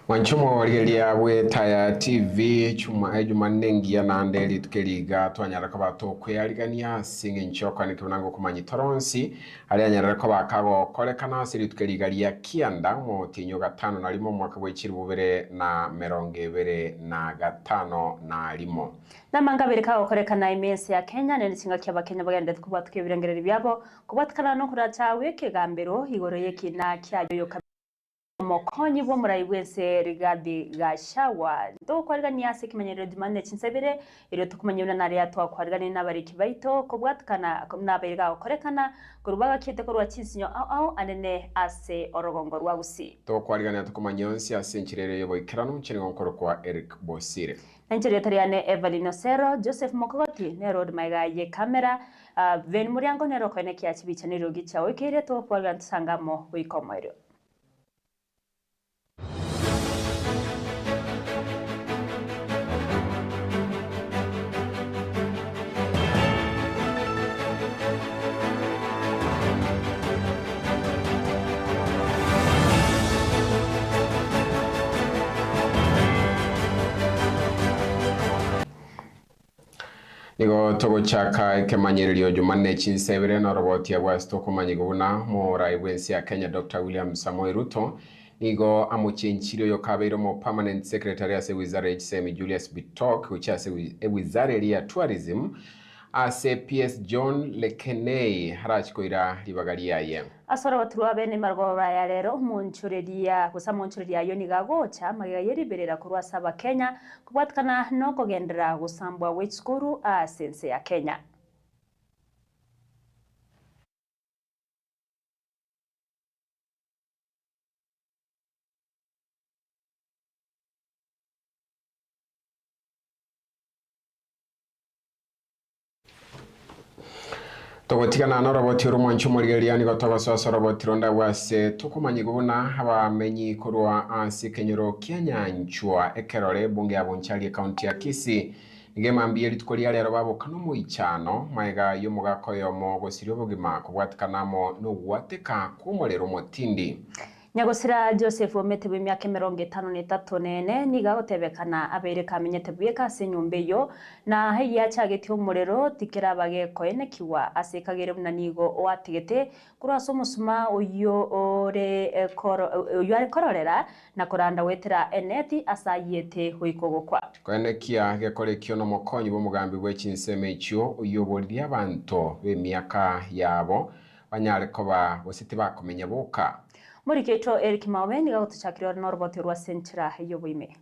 Wanchumo waligelia wetaya TV Jumanne ngia na ndeli tukeliga twanyara ko batokweyaligania singe nchoka ni kunango kumanyi toronsi ali anyara ko bakago kolekana siri tukeligalia kianda mu tinyo gatano na limo mwaka w'ekiri bubere na meronge bere na gatano na limo namanga bereka kolekana imensi ya Kenya ne singa kyaba Kenya bagende kubatuke birengerera byabo kubatkana no kuracha weke gambero igoro yekina kyayo Mokonyi bo murayi wese rigadi gashawa ndo kwarigania Ekemanyererio Jumanne Chinsa Ibere iro tukumanyuna nari yatwa kwarigani n'abariki baito ko bwatkana n'aberiga korekana kurubaga kite ko rwakinsinyo aho anene ase orogongo rwagusi to kwarigani tukumanyonsi asenchirere yobo ikirano mchiringo nkoro kwa Eric Bosire Nanjeri Ibere Everlyne Osero Joseph Mokogoti ne road maiga ye kamera ven muriango ne rokone kiachibicha ne rogi chawe kire to kwarigani sangamo wikomoiro Nigo togo chaka Ekemanyererio Jumanne Chinsa Ibere na roboti ya wasto kumanyiguna mu raiwensi ya Kenya Dr. William Samoei Ruto nigo amuchenchirio yo kabeiro mo permanent secretary ase wizara HCM Julius Bitok uchase wizara ya tourism ase PS John Lekenei harachikoira libagalia ye asora batruwa bene margora ya rero munchureria gusa munchureria yo nigagocha magiga yeriberera kurwa saba Kenya kubwatkana no kogendera gusambwa wechukuru sense ya Kenya Togotigana na roboti rumwanchu murigelia gotogo soso roboti ronda wase tukumanyiguna abamenyi kurwa ansi kenyoro kyanyanchwa ekerore bunge abonchali county ya Kisii ngemambie litukolia lero babo kanomo ichano maiga yomugako yomo gosirio bugima kubwatikanamo no gwateka kumolero motindi Nyagosira Joseph omete bw'imyaka 53 nene niga gotebekana abere kamenyete bweka senyumbe yo na heya chagete umurero tikera bageko enekiwa asekagere munanigo owategete kuraso musuma oyo ore kororera na koranda wetera eneti asayete hoikogokwa kwenekia gekorekyo no mokonyi bo mugambi bwe Chinsemechyo uyoborira abantu b'emyaka yabo banyare koba bositi bakomenya boka muri kecho Eric Mawe niga gutuchakira no roboti rwa senchira yo bwime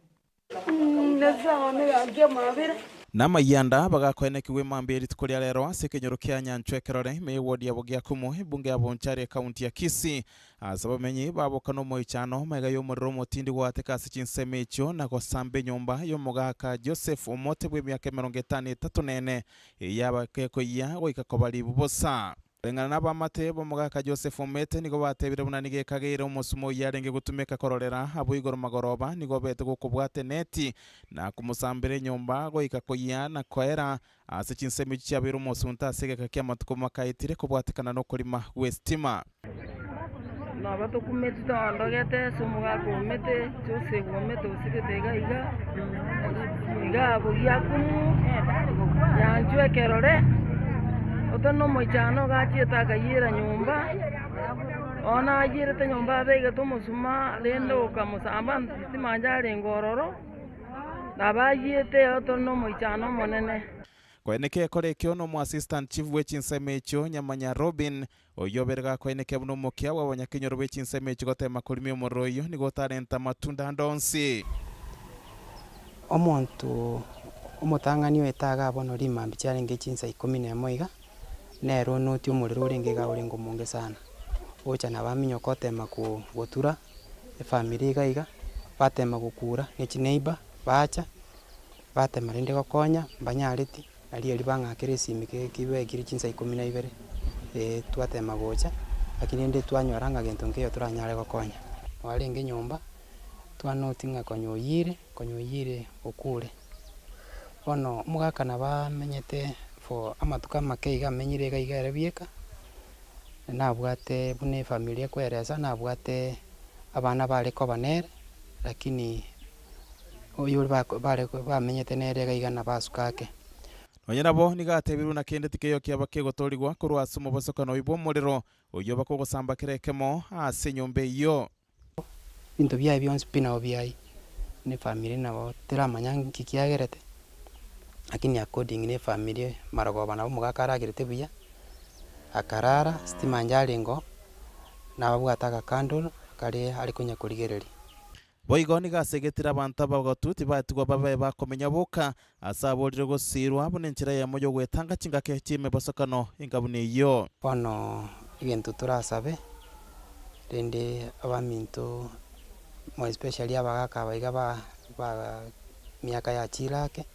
nama yanda bagakwenekiwe mambiri tukolia lero ase kenyoro kyanyanchwa ekerore me wodi yabo gyakumu bunge yabonchari county ya Kisii asabamenyi babokano moichano maiga yo muriro motindi gwateka ase Chinsemechyo na gosambe nyumba yo mugaka Joseph omote bwe myaka 53 nene yaba keko ya goikakobali bubosa Rengana n'abamate bo mugaka Joseph Omete nigo batebire bunanige kagere umusumo yarenge gutumeka kororera abo igoro magoroba nigo bete gukubwate neti na kumusambire nyumba go ikakoya na kwera ase Chinsemechyo cyabiro umusunta asege kakyamatuko makayitire kubwatekana no kurima westima na bato kumeti tondogete sumugaka Omete Joseph Omete usigitega iga abo yakumu yanjwe kerore Otono moichano gachieta kayira nyumba ona ayirete nyumba bege tumusuma lendo kamusamba sitimanja ngororo nabayete otono moichano monene kweneke korekyo no mu assistant chief we Chinsemechyo Nyamanya Robin oyoberga kweneke buno mokia wa banyakinyoro we Chinsemechyo gotema kulimi omoroyo nigo talenta matunda ndonsi omonto omotangani wetaga abono rimambi charenge Chinsa 11 nero noti umuriro urenge ga urengo munge sana ocha na baminyo kotema gutura family gaiga batema gukura nechi neighbor bacha batema rinde gokonya banyariti ali bangakire simike kibe kiri Chinsa 12 twatema gocha lakini ndi twanyoranga gento ngeyo turanyare gokonya warenge nyumba twanotinga konyoyire okure ono mugaka na bamenyete fo amatuka makeiga menyire gaiga erebieka nabwate bune familia kweresa nabwate abana bale ko banere lakini uyu bamenyete nerega igana basukake Nonyinabo nigatebiru na kende tikeyo kiaba kegotorigwa kurwa sumo basokano ibo muriro uyo bakogosamba kirekemo ase nyombe iyo into bya byonse pina obyai ne family nabo tiramanya kikiagerete lakini according ne family maragoba nabo mugakaragirete buya akarara stima njalingo nababwataga candle kare ari kunya kurigereri boigo nigasegetira abantu bagotuti batigwa babe bakomenya boka asaborire gosirwa bunenchira ya moyo gwetanga chingake chime basokano ingabune iyo bono ibintu turasabe rende abaminto mo especially abagaka baiga ba miaka ya chirake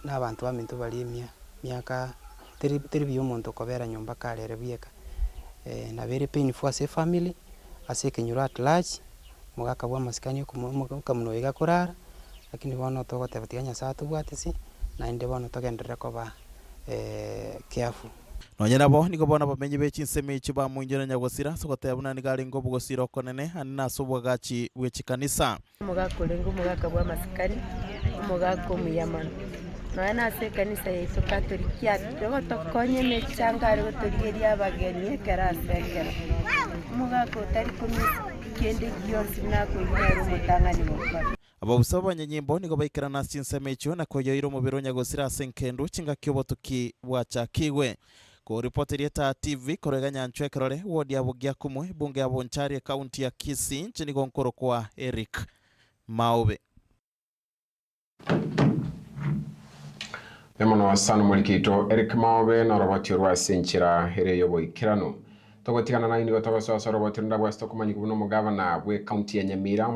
n'abantu baminto bari miaka teri by'umuntu kobera nyumba karere bieka na very painful as a family as a kenyura at large mugaka bwa masikani kumuno iga kurara lakini bono togotebatiganya satu bwatisi na inde bono togenderera koba careful nonyinabo nigo bona bamenyi be Chinsa mechi ba munjira nyagosira sogotebuna nigari ngo bugosira konene anina sobwagachi bwechikanisa mugakolengo mugaka bwa masikani mugako muyamana noena ase kanisa yesu katoliki atogo tokonye mechangare goturigeria abageni karasekera mugako tari komisa kende gionsi nako ingero mutangani bokora ababusaba banyanyimbo nigo baikirana Chinsa mechi na koyoiro mubiro nyagosira senkendu chinga kyobotuki bwachakiwe ko reporteri ta TV korega nyanchwe kerore wodi abogia kumwe bunge ya Bonchari county ya Kisii nchini gonkoro kwa Eric Maube Nemono sanu mulikito Eric Maube na roboti rwa senchira here yobo ikirano togotigana na inigo togoso so roboti nda bwasto kumanyi kuno mugavana bwe county ya Nyamira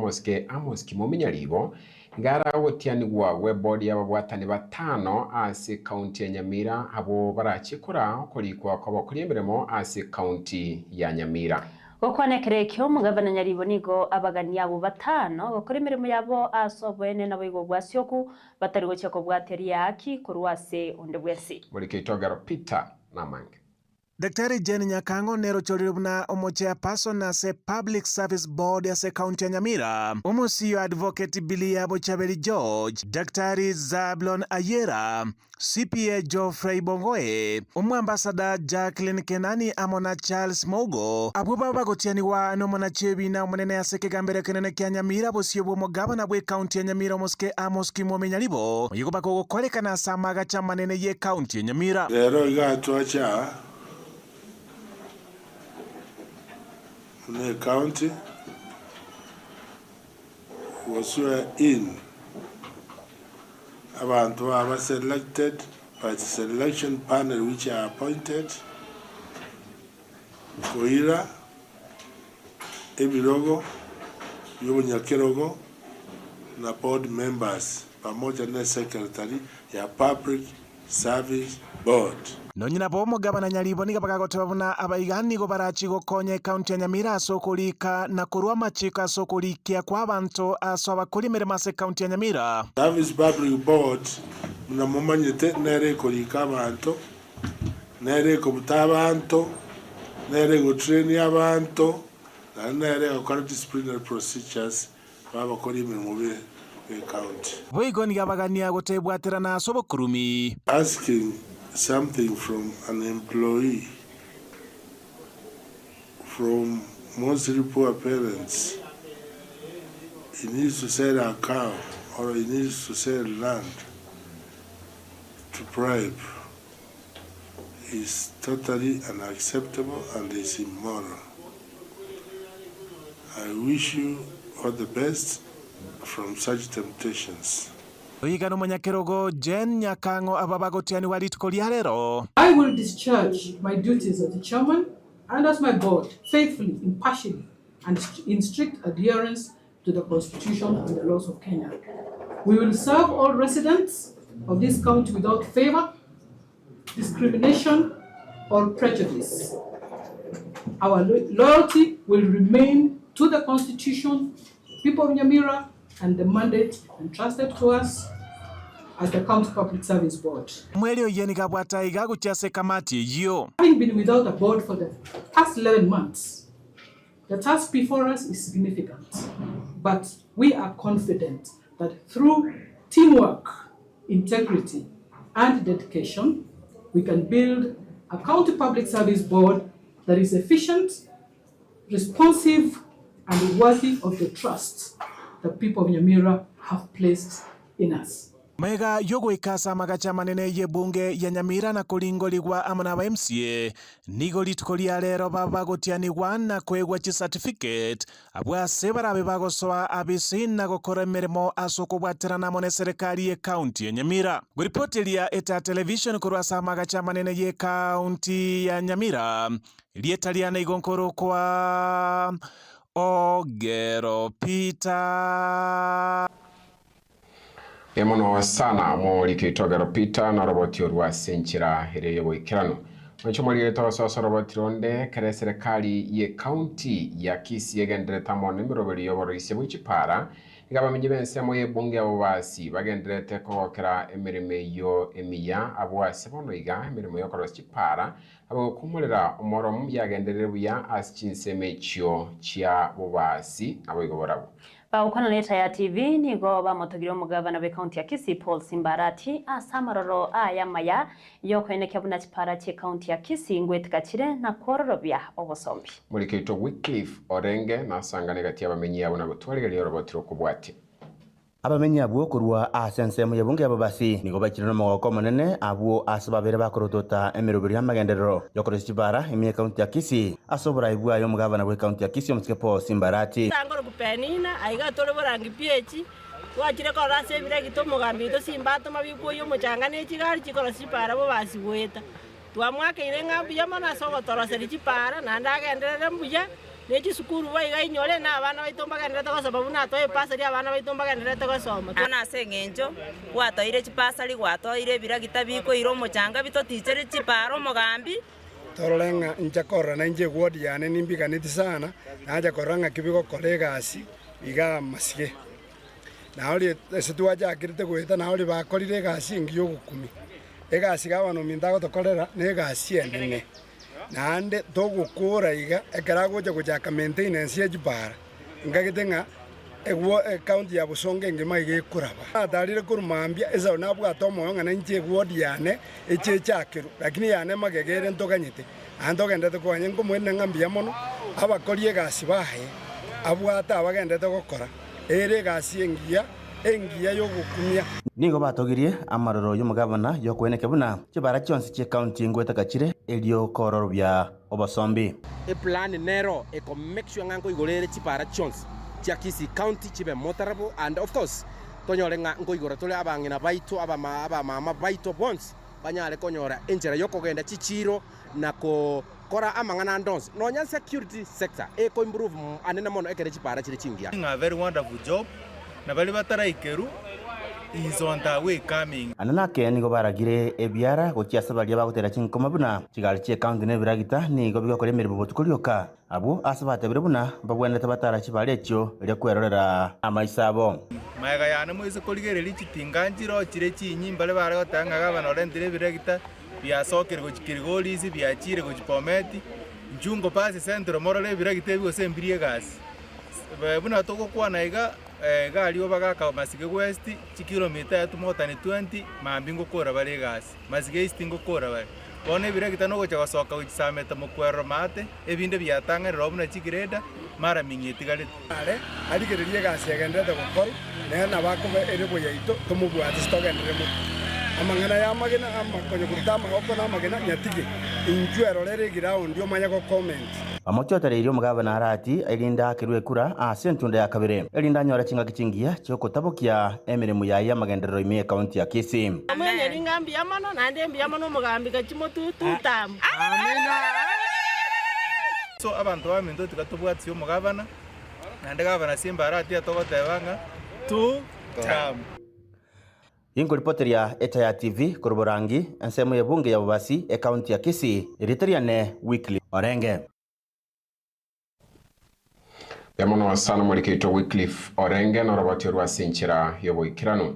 Amos Kimominyalibo ngara wotianigwa webboard y'ababwatani batano ase county ya Nyamira abo barachikora kolikwa kwa bakulimbiremo ase county ya Nyamira gokwanekerekyo mugavana Nyaribo nigo abagani abo batano gokora imirimo yabo asobwene nabo igo gwasyoku batari gocheko bwateri yaki kurwase onde bwese mulikito garo Peter Namange Dactari Jen Nyakango nero chorirubna omochea person ase Public Service Board ase County ya Nyamira. Omosiyo Advocate Bilia Bochabeli George, Dactari Zablon Ayera, CPA Geoffrey Bongoe, Ambassador Jacqueline Kenani amona Charles Mogo, abuba bagotiani wa nomona chebi na omonene ase kegambere kenene kya Nyamira bosiyo bw'omugabana bwe County ya Nyamira omoske Amos Kimominyalibo, oyigo bakogokolekana samaga cha manene ye County ya Nyamira. Lero igatwacha the county was in abantu are selected by the selection panel which are appointed Koira Ebirogo Yonyakerogo na board members pamoja na secretary ya Public Service Board. Nonyina bo mugabana Nyalibo niga bagagotebabuna abaigani go barachigo konye county ya Nyamira asokolika na kurwa machika asokolikia kwa abantu aso abakolimere mase county ya Nyamira. Service Public Board na momanyete nere kolika abantu nere kobuta abantu nere go train abantu na nere gukora disciplinary procedures babakolimere mu county. Boigo niga bagania gotebwatera na sobokurumi. Asking something from an employee from mostly poor parents, he needs to sell a cow or he needs to sell land to bribe, is totally unacceptable and is immoral. I wish you all the best from such temptations. Oigano Manyakerogo Jen Nyakango ababagotiani waritkolia lero. I will discharge my duties as the chairman and as my board faithfully, impartially, and in strict adherence to the Constitution and the laws of Kenya. We will serve all residents of this county without favor, discrimination, or prejudice. Our loyalty will remain to the Constitution, people of Nyamira, and the mandate entrusted to us as the County Public Service Board. Having been without a board for the past 11 months, the task before us is significant, but we are confident that through teamwork, integrity, and dedication, we can build a county public service board that is efficient, responsive, and worthy of the trust the people of Nyamira have placed in us. Mega yogo ikasa magacha manene ye bunge ya Nyamira na kulingoligwa amana ba MCA nigo litkolia lero baba gotianigwa na kwegwa chi certificate abwa sebarabe bagosoa abisi na gukora emirimo asokobwaterana mone serikali ye county ya Nyamira. Guripotelia eta television kurwasa magacha manene ye county ya Nyamira lietaliana igonkoro kwa Ogero Peter. Emono sana mo likitogero Peter na roboti orwa senchira hereyo boikirano. Mchomoli leto soso roboti ronde kare serikali ye county ya Kisii yegendere tamone mirobeli yoborisi buchipara igaba minjibense mo ye bunge abobasi bagendere tekokera emirime yo emiya abwase bono iga emirimo yo korosipara abo kumulira umoromu yagendere buya as Chinsa mechio chia bobasi abo igoborabo. Ukwana leta ya TV nigo bamotogiro mugavana we county ya Kisii Paul Simbarati asamaroro ayamaya yokwene kyabuna chipara che county ya Kisii ngwetikachire na kororobya obosombi. Mulikito Wycliffe Orenge nasangane gati abamenyi yabo na gutwaliga liyo robotiro kubwate. Abamenyi abo kurwa asensemo yebunge ababasi nigo bakirano mogoko monene abo asababere bakorotota emirobiri y'amagenderero yokorosibara emye county ya Kisii asobora ibwa yo mugavana we county ya Kisii omutike Paul Simbarati tangoro kupenina aiga tole borangi piechi wachire ko rase bire gito mugambi to simbato mabiko yo muchanga ne chigari chikora sipara bo basi weta twamwaka irenga buya mana sogo toroseri chipara nanda agenderere mbuya nechi sukuru baiga inyole na abana baitomba gendera to sababu na to epasari abana baitomba gendera to soma ana sengenjo watoire chipasari watoire bira gitabiko iro muchanga bito tichere chiparo mugambi torolenga njakora na nje wodi yane nimbiganiti sana naja koranga kibiko kolegasi iga masige naoli setwaja akirite kweta naoli bakorire gasi ngiyo gukumi egasi gabano mindago tokorera ne gasi enene nande togukura iga ekaragoja kujaka maintenance ya jibara ngagitenga egwo county ya Busonge ngima igekuraba atarire kurumambia eza nabwa tomo ngana nje wodi yane echechakiru lakini yane magegere ntoganyite andogendete kwanye ngomwene ngambia mono abakorie gasi bahe abwata abagendete gukora ere gasi engia yo gukumya nigo batogirie amaroro y'umugavana yo kweneke buna kibara cyonse cye county ngweta gakire elio kororo bya obosombi e plan nero e ko make sure ngango igorere kibara cyonse cya Kisii county chibe motorable and of course tonyorenga ngo igora tole abangina baito abama baito bonds banyale konyora enjera yo kogenda chichiro nako kora amangana ndons no nya security sector e ko improve anena mono ekere chipara chiri chingia a very wonderful job na bali batara ikeru is on the way coming anana ke nigo baragire ebiara gochiasa balia bagotera chinkoma buna chigali che county ne biragita nigo bigakore mirimo botukurioka abo asabate buna babwene tabatara chibale echo ere kwerorera amaisabo maega yana moise koligere lichitinganjiro chire chinyimba le bare gotanga gabana orendire biragita biasokere gochikirigolisi biachire gochipometi njungo pasi centro morole biragita bigo sembirie gas buna toko kwana iga gali obagaka masige west kilomita ya tumota ni 20 mambingo kora bale gas masige east ngo kora bale bone biragita no gocha basoka uchisameta mukwero mate ebinde byatanga robuna chikireda mara mingeti gale ale aligererie gas yagendete gukora nena bakobe ere boyaito tumubwate stogendere mu amangana ya magena amakonyo kutama goko na magena nyatige injuero lere ground yo manya ko comment amochotare irio mugavana arati elinda kirwe kura asentunda ya kabere elinda nyora chinga kichingia choko tabokia emiremu ya magenderero ime county ya Kisii amene lingambi yamano nande mbi yamano mugambi kachimotu tutamu amena so abantu bamindo tikatubwatsi mugavana nande gavana Simbarati atogotebanga tutamu Ingo ripoteria eta ya TV koroborangi ensemo ya bunge ya bobasi e county ya Kisii eriteriane Wycliffe Orenge Yamono sana Wycliffe Orenge na roboti rwa senchira yobo ikirano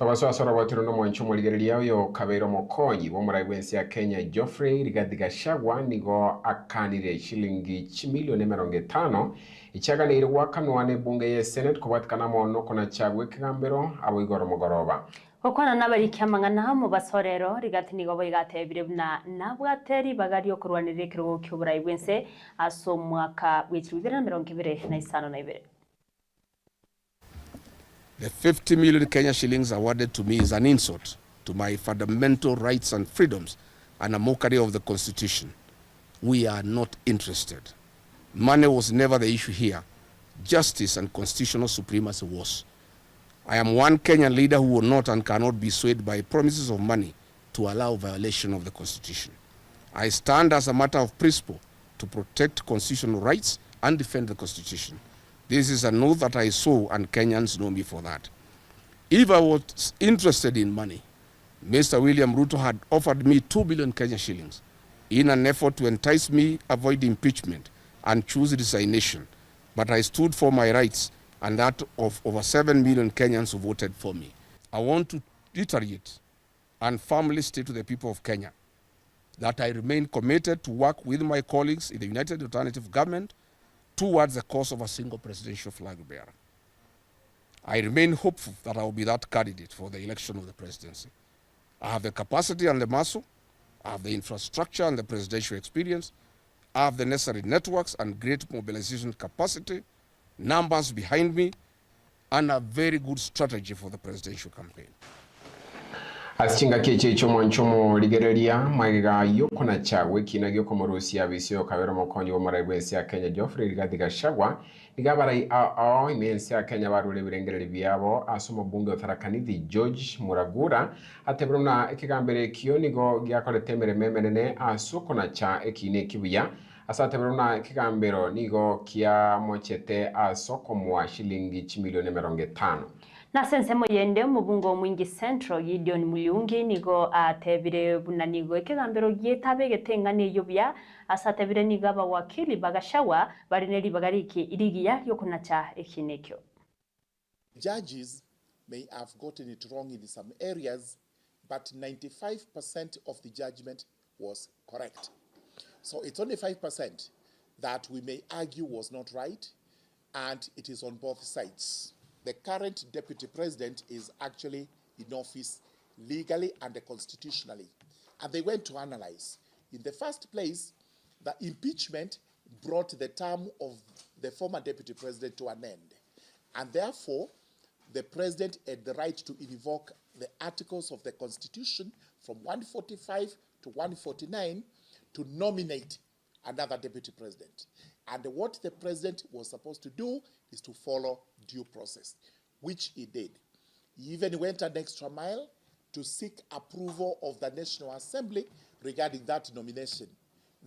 Tobasora batiro no mwancho muligereria yo kabeiro mokonyi bo murai wensi ya Kenya Geoffrey Rigathi Gachagua nigo akanire shilingi chimilioni 50 ichaganire wakanwane bunge ye Senate kubatikana mono kona chagwe kigambero abo igoro mogoroba Okwana nabariki amangana mu basorero Rigathi nigo boigatebire buna nabwateri bagario kurwanirira kirugo cy'uburai bwense aso mwaka w'2025. The 50 million Kenya shillings awarded to me is an insult to my fundamental rights and freedoms and a mockery of the Constitution. We are not interested. Money was never the issue here. Justice and constitutional supremacy was. I am one Kenyan leader who will not and cannot be swayed by promises of money to allow violation of the Constitution. I stand as a matter of principle to protect constitutional rights and defend the Constitution. This is an oath that I swore, and Kenyans know me for that. If I was interested in money, Mr. William Ruto had offered me 2 billion Kenya shillings in an effort to entice me, avoid impeachment, and choose resignation. But I stood for my rights and that of over 7 million Kenyans who voted for me. I want to reiterate and firmly state to the people of Kenya that I remain committed to work with my colleagues in the United Alternative Government towards the cause of a single presidential flag bearer. I remain hopeful that I will be that candidate for the election of the presidency. I have the capacity and the muscle, I have the infrastructure and the presidential experience, I have the necessary networks and great mobilization capacity, numbers behind me, and a very good strategy for the presidential campaign. Asinga keche chomo nchomo ligereria maiga yoko na chagwe kinagyo komorusia visio kabero mokonyi wo maraibensi ya Kenya Geoffrey Rigathi Gachagua nigabarai imensi ya Kenya barule birengereri byabo asomo bunge otharakanithi George Muragura atebrona ekigambere kiyo nigo gyakoretemere memenene asoko na cha ekine kibuya asatebrona ekigambero nigo kia mochete asoko mwa shilingi chimilioni 50. Na sense moyende mubungo mwingi Central Gideon Muyungi nigo atebire bunanigo ekigambero yetabe getengane yobya asatebire nigaba wakili Bagachagua barineri bagariki irigiya yokunacha ekinekyo. Judges may have gotten it wrong in some areas, but 95% of the judgment was correct. So it's only 5% that we may argue was not right, and it is on both sides. The current deputy president is actually in office legally and constitutionally. And they went to analyze. In the first place, the impeachment brought the term of the former deputy president to an end. And therefore, the president had the right to invoke the articles of the Constitution from 145 to 149 to nominate another deputy president. And what the president was supposed to do is to follow due process, which he did. He even went an extra mile to seek approval of the National Assembly regarding that nomination.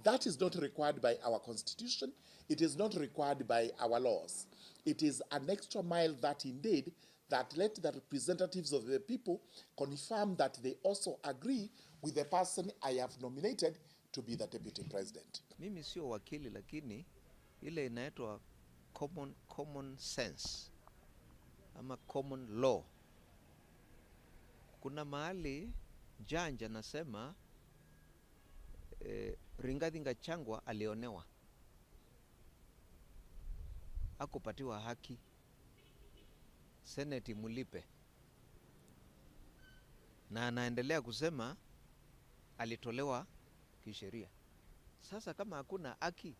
That is not required by our Constitution. It is not required by our laws. It is an extra mile that he did that let the representatives of the people confirm that they also agree with the person I have nominated to be the deputy president. Mimi sio wakili, lakini ile inaitwa common sense ama common law. Kuna mahali judge anasema Rigathi Gachagua alionewa, hakupatiwa haki, Senate mulipe, na anaendelea kusema alitolewa kisheria. Sasa kama hakuna haki,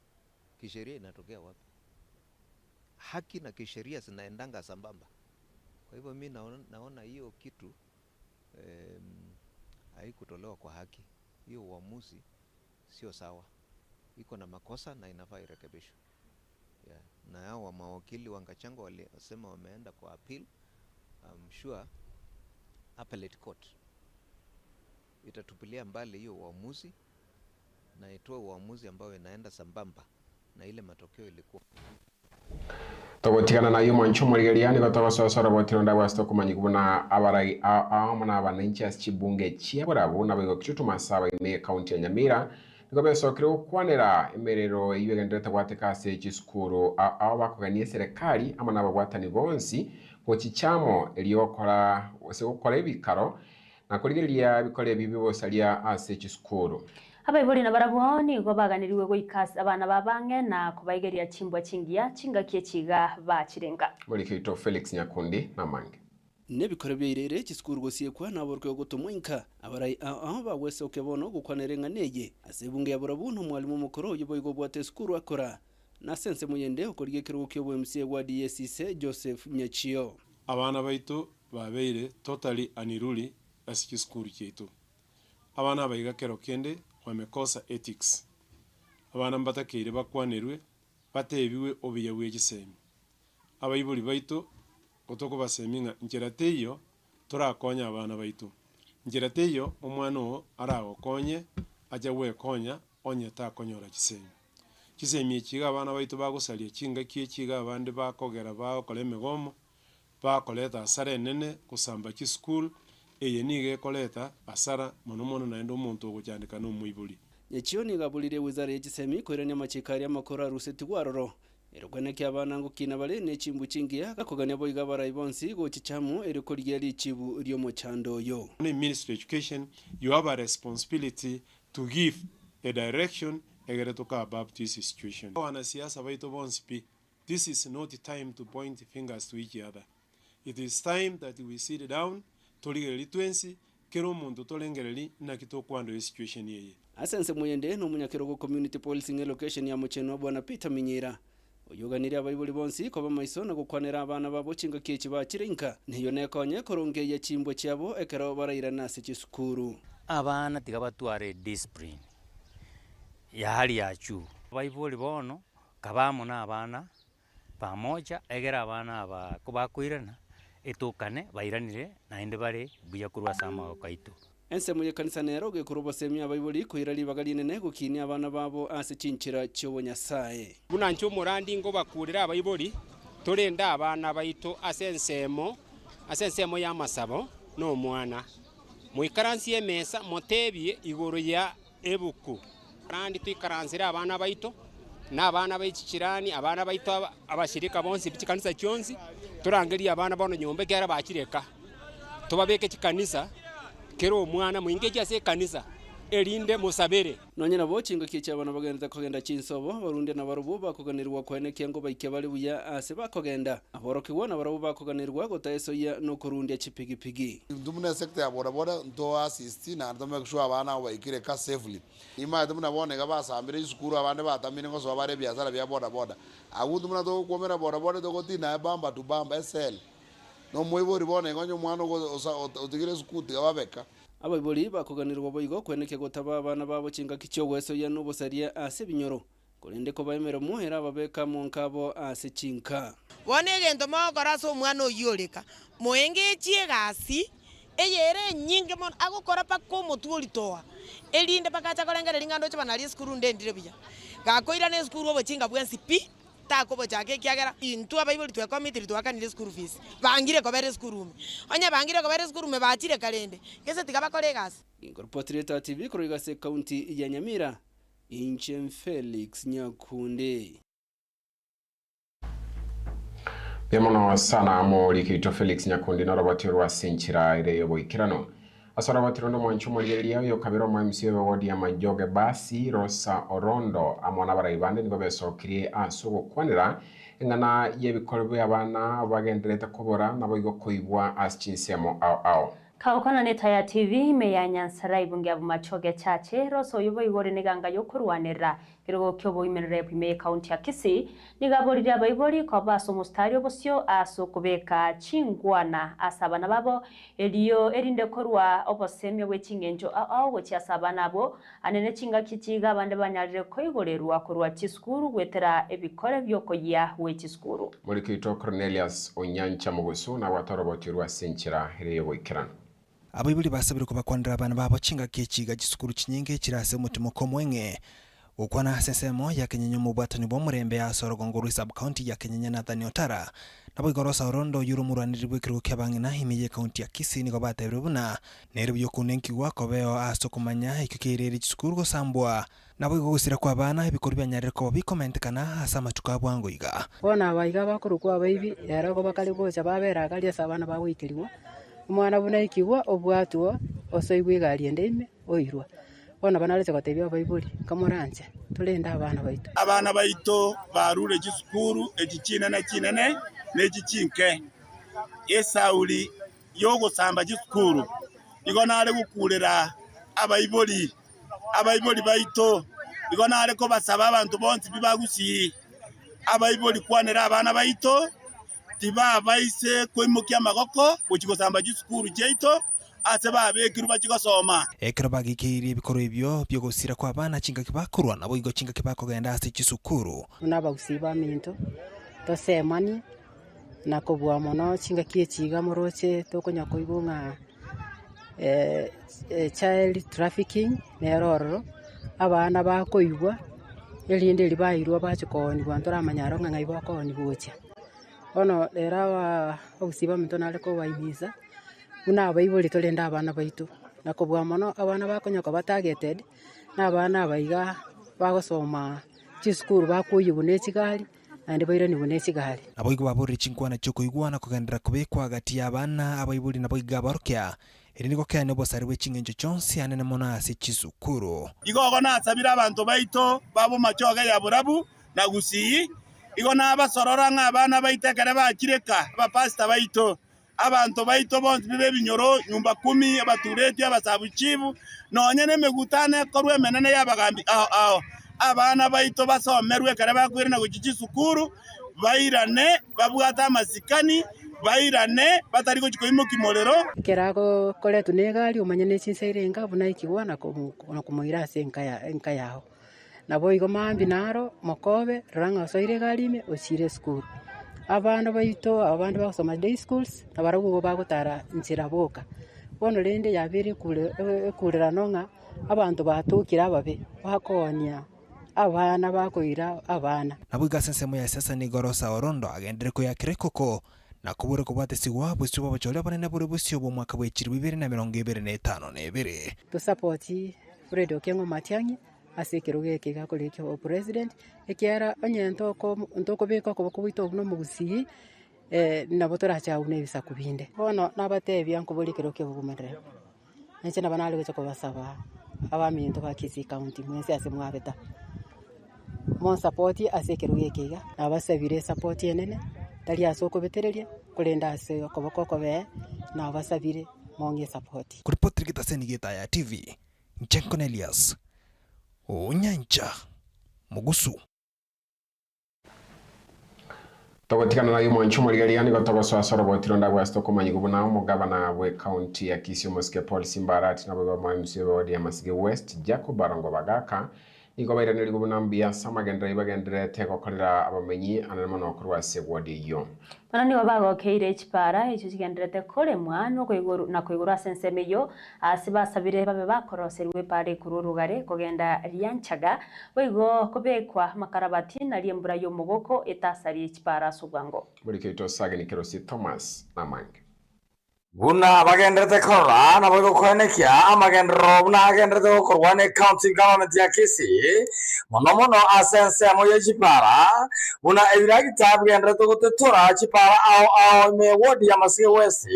kisheria inatokea wapi? Haki na kisheria zinaendanga sambamba. Kwa hivyo mimi naona hiyo kitu haikutolewa kwa haki. Hiyo uamuzi sio sawa, iko na makosa na inafaa irekebishwe. Yeah. Na hao mawakili wa Gachagua walisema wameenda kwa appeal. I'm sure appellate court itatupilia mbali hiyo uamuzi na itoe uamuzi ambao inaenda sambamba na ile matokeo ilikuwa. Togotigana na yo mwancho murigeria gotogo sosoro botironda wasto kumanyigubuna abarai amana abananchi aschibunge chiaburabu na bigo kichutu masaba ime county ya Nyamira nigo besokero kwanera emerero ibegendete gwateka se chisukuru abakuganie serikali amana bagwatani bonsi gochichamo eliokora gukora ebikaro na kurigeria bikore bibi bosalia ase chisukuru. Abaibori na barabwoni go baganiriwe goikasa abana babange na kubaigeria chimbwa chingia chingakie chiga bachirenga. Mulikito Felix Nyakundi na mange. Nebikore byirere chisukuru gosiekwa naborwe gutumwinka abarai aho bawese okebono gukwanerenga neye asebunge yaborabuntu mwalimu mukoro yuboyigo bwate sukuru akora na sense muyende okoriye kiruko bwe MC wa DSC Joseph Nyachio. Abana baitu babeire totally aniruli asiki sukuru kyetu. Abana bayiga kero kende wamekosa ethics. Abana mbatakire bakwanerwe batebiwe obiyewe gisemi. Abayibuli baitu otoko baseminga njerateyo turakonya abana baitu. Njerateyo omwana arago konye aja wekonya onye takonyora gisemi. Gisemi ekiga abana baitu bagosalia kinga kiekiga abandi bakogera bakole emigomo bakoleta asara nene kusamba kisukuru eye nige koleta asara mono naenda omuntu ogokyandika no muibuli. Nyachio nigabulire wizara y'egisemi kwerania machikari amakora ruseti gwaroro erokweneke abana ngukina bale nechimbu chingia gakogania boiga barayi bonsi gochichamu erikorigia lichibu ryo mochando yo. Ministry of Education, you have a responsibility to give a direction egeretoka about this situation. Wanasiasa baitu bonsi, this is not the time to point fingers to each other. It is time that we sit down toligeli twensi kero muntu tolengereli na kitokwando situation yeye. Asense muyende no munyakirogo community policing location ya Mucheno bwana Peter Minyira oyoganira abayibuli bonsi ko bamaiso na gukwanera abana babo chinga kieci bachirinka niyo nekonye koronge ya chimbo cyabo ekero barayira nase chisukuru. Abana tigabatware discipline ya hali ya juu. Abayibuli bono kabamo na abana pamoja egera abana aba kubakwirana etukane bairanire na ende bare buya kurwa sama okaitu. Ense muye kanisa nero gekurubo semi abayibuli kuirali bagali nene gukini abana babo ase chinchira cyo Nyasaye. Bunancho murandi ngo bakurira abayibuli torenda abana baito asensemo yamasabo no mwana muikaransi emesa motebie igoro ya ebuku randi twikaransira abana baito na abana baichikirani abana baito abashirika bonsi bichikanisa kyonzi turangeria abana bono nyombe kera bakireka tubabeke chikanisa kero omwana muingeje ase kanisa erinde musabere nonye nabo chinga kieci abana bagenda kogenda chinsobo barunde na barubu bakoganirwa kweneke ngo baike bali buya ase bakogenda aborokibwa na barubu bakoganirwa gotaeso ya no kurundia chipigipigi. Ndumune sector ya boda ndo assist na ndo make sure abana baikire ka safely ima ndumuna bone ga basambire isukuru abande batamine ngo so bare biazara bya boda agudu muna to komera boda to gotina bamba tu bamba sel no moibori bone ngonyo mwana go otigire skuti gababeka. Abayibuli bakoganirwa boigo kweneke gotaba abana babo chinga kicho weso ya nubusaria ase binyoro kurinde ko bayemera muhera babeka monkabo ase chinka bone gento mogora so mwana oyoleka moenge chiegasi eyere nyinge mon agukora pako motuli toa elinde pakacha kolengera lingando che banali skuru ndendire biya gakoira ne skuru obo chinga bwensi pi takobo chake kiagera intu abayibuli twa committee twakanire school fees bangire ko bere school onya bangire ko bere school me bachire kalende kese tigaba kolegas. Incorporated TV korigase county ya Nyamira Inchen Felix Nyakunde. Yemono sana amori kito Felix Nyakundi na roboti rwa Chinsa Ibere yoboikirano asora batirondo mwanchu moligeria yo kabiro mwa MC wodi ya majoge basi Rosa Orondo amona barayibande nigo besokiriye asugo kwanira ingana yebikorwe abana bagendereta kobora nabo igo koibwa as chinsemo ao Kaukana neta ya TV meyanya nsarai bunge abu machoge chache roso yubo igore neganga yokurwanira kirogo kyobo imenere pime county ya Kisii nigabori ya baibori kwa baso mustario bosyo aso kubeka chingwana asabana babo eliyo erinde korwa obosemye wechingenjo ao wechi asabana abo anene chinga kichiga bande banyarire koigorerwa korwa chiskuru gwetera ebikore byokoya wechiskuru Mulikito Cornelius Onyancha Mugusu na watoroboti rwa Chinsa Ibere yoboikirano Abayibuli basabire kubakwanira abana babo chinga kichiga gisukuru kinyinge kirase mutumo komwenge gukwana sesemo ya Kenyenya mubwatani bwa murembe ya Osero Gongorwa sub county ya Kenyenya Nathan Otara nabo igorosa orondo yuru muraniri bwikirwo kyabangina imiye county ya Kisii nigo batebire buna nere byo kunenkiwa kobeo asokumanya ikikiriri chisukuru gosambwa nabo igogusira kwa bana ibikori byanyareko bikomentekana asa matuka bwango iga bona abaiga bakuru kwa baibi era ko bakali bocha babera kali asabana bagwikirwo umwana buna ikiwa obwatwo osoibwigarie ndeme oirwa bona banaretse gotebya baibuli kamoranje tulenda abana baito barure chisukuru ekichina na kinene n'ekichinke esauli yogosamba chisukuru igonale gukurira abaibuli baito igonale ko basaba abantu bonsi bibagusi abaibuli kwanera abana baito tiba baise kwimukia magoko gukigosamba chisukuru jeito ase babekiru bakigosoma ekero bagikiri bikoro ibyo byo gusira kwa bana chinga kibakurwa nabo igo chinga kibakogenda ase chisukuru nabagusiba minto tosemani nakobwa mono chinga kiechiga moroche tokonya koibunga child trafficking neroro abana bakoibwa elinde libairwa bachikoni gwantora amanyaro ngai bokoni bocha ono era bagusiba minto naleko baimiza una abaibuli tolenda abana baitu nakobwa mono abana bakonyoka batargeted n'abana abaiga bagosoma chisukuru bakoyibuna ekigali andi baira ni bune ekigali aboigo baburi chinkwana choko igwana kugendera kubekwa hagati y'abana abaibuli naboiga barokya eri niko kane bosari wechingenjo chonsi anene mono ase chisukuru igogo nasabira abantu baito babo machoga ya burabu na Gusii igo nabasorora ng'abana baitekere bakireka abapasta baito abantu baito bonsi bibe binyoro nyumba 10 abatureti abasabuchivu nonye nemegutane korwe menene yabagambi aho abana baito basomerwe kare bakwirina kuchisukuru bairane babwata amasikani bairane batari kuchikoimo kimolero kerago koletu negali umanyene Chinsa irenga buna ikiwa na kumuira senka yaho nabo igo mambi naro mokobe ranga soire galime ochire school abana baito abandi basoma day schools abarabu bagutara nzira boka bono lende yabere kurera nonga abantu batukira babe bakonya abana bakoira abana nabo igasensemo ya sasa ni gorosa orondo agendere ko yakirekoko na kubure kubwatesigwa bwisuba bachole banene buri busyo bo mwaka wa 2025 nebere to support Fred Okengo Matiang'i asekeroge kega koleke o president ekiara onyento ko ntoko beko ko kubito no mugusii nabo toracha une bisa kubinde bono nabatebya nkubulikero ke bugumere nche nabanale ko basaba abaminto ba Kisii county mwense ase mwabeta mon support asekeroge kega abasabire support yenene tali asoko betereria kulenda ase okoboko be na abasabire monge support kuripoti kitasenigeta ya TV Nchenko Elias Onyancha Mugusu togotikana na yumo nchumo ligaliani gotogoswa sorobotiro nda gwasto kumanyigubuna umugabana we county ya Kisii Mosque Paul Simbarati na baba MC wodi ya Masige West Jacob Barongo Bagaka nigo bayira niligubuna mbia samagendera ibagendere teko kolera abamenyi anamo kurwa se wodi yo Manani wabago keire chipara echo chigenderete kole mwana kwiguru na kwigura sensemeyo asibasabire babe bakoroserwe pare kururugare kogenda ryanchaga wigo kubekwa makarabati na liembura yo mugoko etasari chipara sugwango muri kito sage ni Kerosi Thomas Namange Buna bagendrete korra na bogo kwenekia amagendro buna agendrete korwane county government ya Kisii mono asense moye chipara buna ebiragi tabgendrete gotetora chipara ao me wodi ya Masige West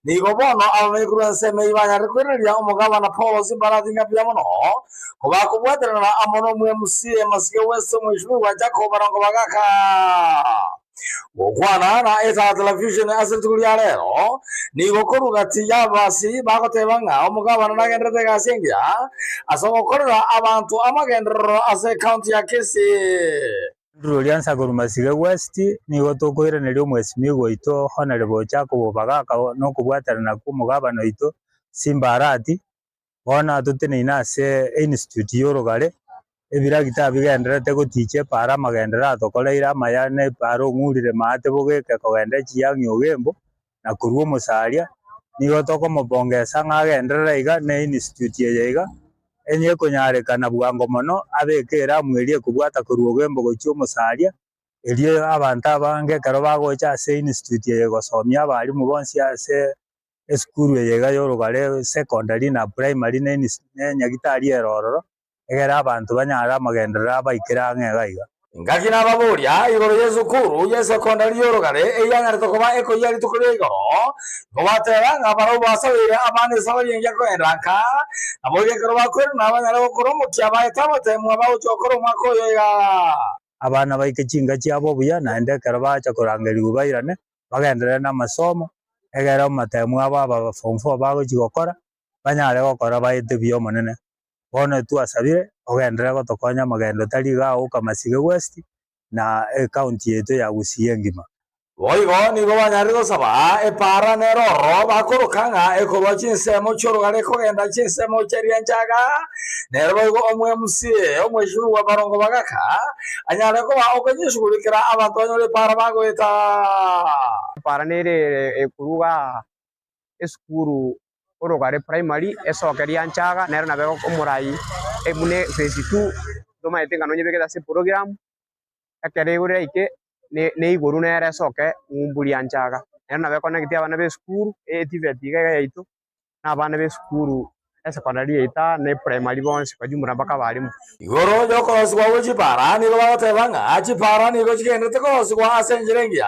nigo bono ame kurense me ibanya rekwereria umugabana Paul Simbarati ngapya mono kuba kubwaterana amono mwe musie Masige West mwishu wa Jacob Barongo Bagaka Wakwana na eza television asentuli ya lero nigo korugati yabasi bagotebanga umugabana nagendrete gasengia asogokorera abantu amagendero ase county ya Kisii Ruliansa guru Masige West nigo tokoiranira umwesimi goito honorable Jacob Bagaka no kubwaterana ku mugabana ito Simbarati bona tutene inase institute yorogare ebiragita bigenderete gutiche para magendera tokoleira mayane paro ngurire mate bogeke kogende chiangi ogembo na kurwo musaria nigo toko mobongesa ngagendera iga ne institute yega enye kunyarekana bwango mono abekera mwerie kubwata kuruogembo gochio musaria erie abantu abange karo bagocha ase institute ye gosomia abarimu bonsi ase eskuru yega yorugare secondary na primary ne nyagitari erororo egera abantu banyara amagenderera baikira ng'egaiga ngakina baburia igoro yesukuru ye secondary yorugare eyang'are tokoba eko yari tukuri igoro gobatera ngabaro basabire abane sabari ngiye kwendanka aboye karo bakwera nabanyara gukora mutia baetamate mwa bawuchokoro mwako yega abana baike chinga chiabo buya naende karo bacha kurangeri ubairane bagenderera n'amasomo egera matemu aba form 4 bagochigokora banyare gokora baite biyo monene bono twasabire ogendera gotokonya magendo tari gao kamasige west na county yetu ya Gusii ngima boigo nigo banyare gosaba epara neroro bakorokanga ekorwa chinsemo chorogare kogenda chinsemo cherianchaga nerbo igo omwe musie omwe shuru wa barongo bagaka anyare ko okonyishugurikira abantu banyore para bagoeta para nere ekuruga eskuru orogare primary esokerianchaga nero nabego omurai ebune phase 2 doma etenga nonye bekeda se program akeregure ike ne iguru nere soke umburianchaga nero nabeko nagiti abana be school etiveti ga yaito na abana be school secondary ita ne primary bonse kwa jumura baka balimu igoro joko swa wochi para ni go batebanga achi para ni go chigende teko swa asenjerengia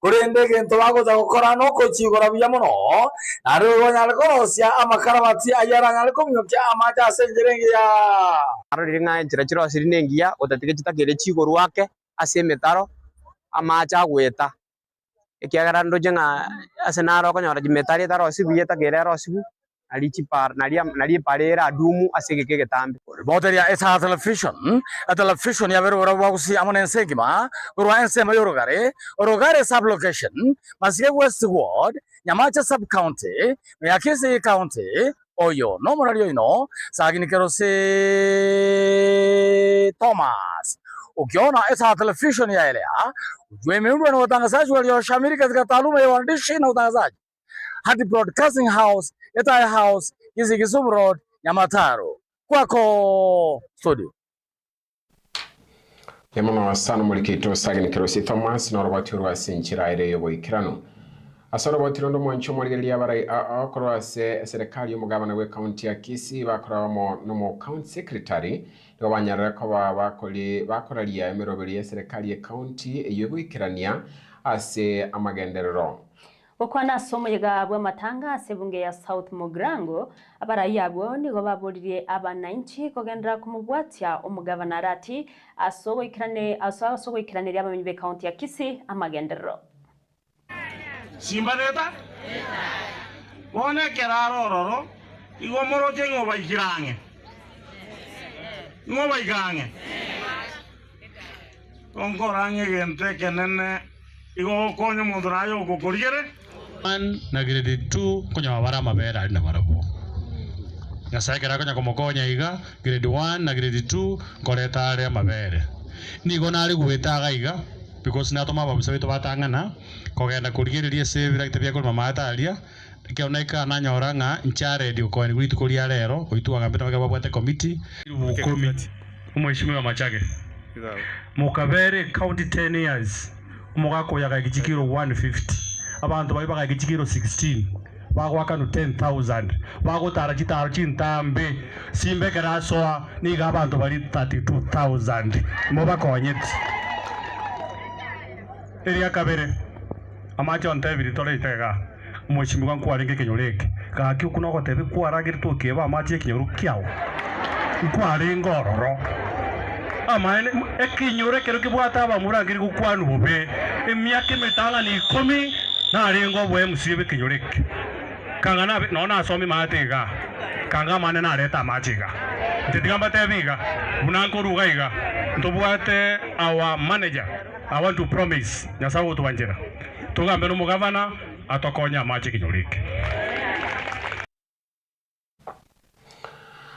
kurende gento bago za gukora no ko chigora biya muno ari go nyale ko sia amakarabati ayara nyale ko myokya amaja asenjerengia aro ringa njira chiro sirinengia otatike chitakere chigoro wake asemetaro amaja gweta ekiagara ndojenga asenaro konyora jimetari taro sibuye takere sibu alichipar nali parera adumu asegeke getambe boteria esa television ya bero wagusi amone nsegima urwa nsema yorogare sub location masige west ward nyamacha sub county yakese county oyo no morario ino sagini kerose Thomas ukiona esa television ya elea ujwemeundwa na watangazaji walioshamiri katika taaluma ya uandishi na utangazaji hadi broadcasting house Etaya House, Kisumu Road, Nyamataro. Kwako studio. Yemono sana mulikito sagini kerosi Thomas na roboti rwasi nchira ire yobo ikirano. Asoro roboti rondo mwancho mwaligelia barai akoro se serikali y'umugabane we county ya Kisii bakora no county secretary ngo banyara ko bakoraliya emeroberi ya serikali ya county yobo ikirania ase amagenderero. Okwana somo yega bwa matanga sebunge ya South Mogrango abarayi abo nigo baburire aba 90 kogendera kumubwatya umugabana rati asogo ikirane ry'abamenyi be county ya Kisii amagenderero Simba neta Wone kerarororo igo moroje ngo bayirange Konkorange gente kenene igo konyo moderayo gokorigere na grade 2 konya mabara mabera ali na barabo nyasaye kera konya komokonya iga grade 1 na grade 2 koreta ale mabere nigo nali gwetaga iga because na toma babusa bitu batangana kogenda kurigereria sevira kitabia ko mamata alia kioneka na nyoranga nchare dio ko ni gwitu kuria lero oituaga mbeta baka babwate committee committee umheshimiwa Machage Mukabere county 10 years umugako yaga gijikiro 150 abantu bari baka gijikiro 16 bagwaka no 10,000 bagotara gitaro cintambe simbe kerasoa niga abantu bari 32,000 mubakonyeti eria kabere amacho ntebiri toleitega umweshimiwa nkwarenge kinyoreke kaki ukuno gotebe kwaragire tukiba amache kinyoru kiao nkware ngororo amane ekinyore kero kibwata abamurangiri gukwanu bube emyaka emetanga ni 10 na rengo bwe musibe kinyoreke kangana nona asomi matega kanga mane na leta machiga nditigamba tebiga munankoruga iga ntobwate our manager I want to promise nyasawo tubanjira tugambe no mugavana atokonya machi kinyoreke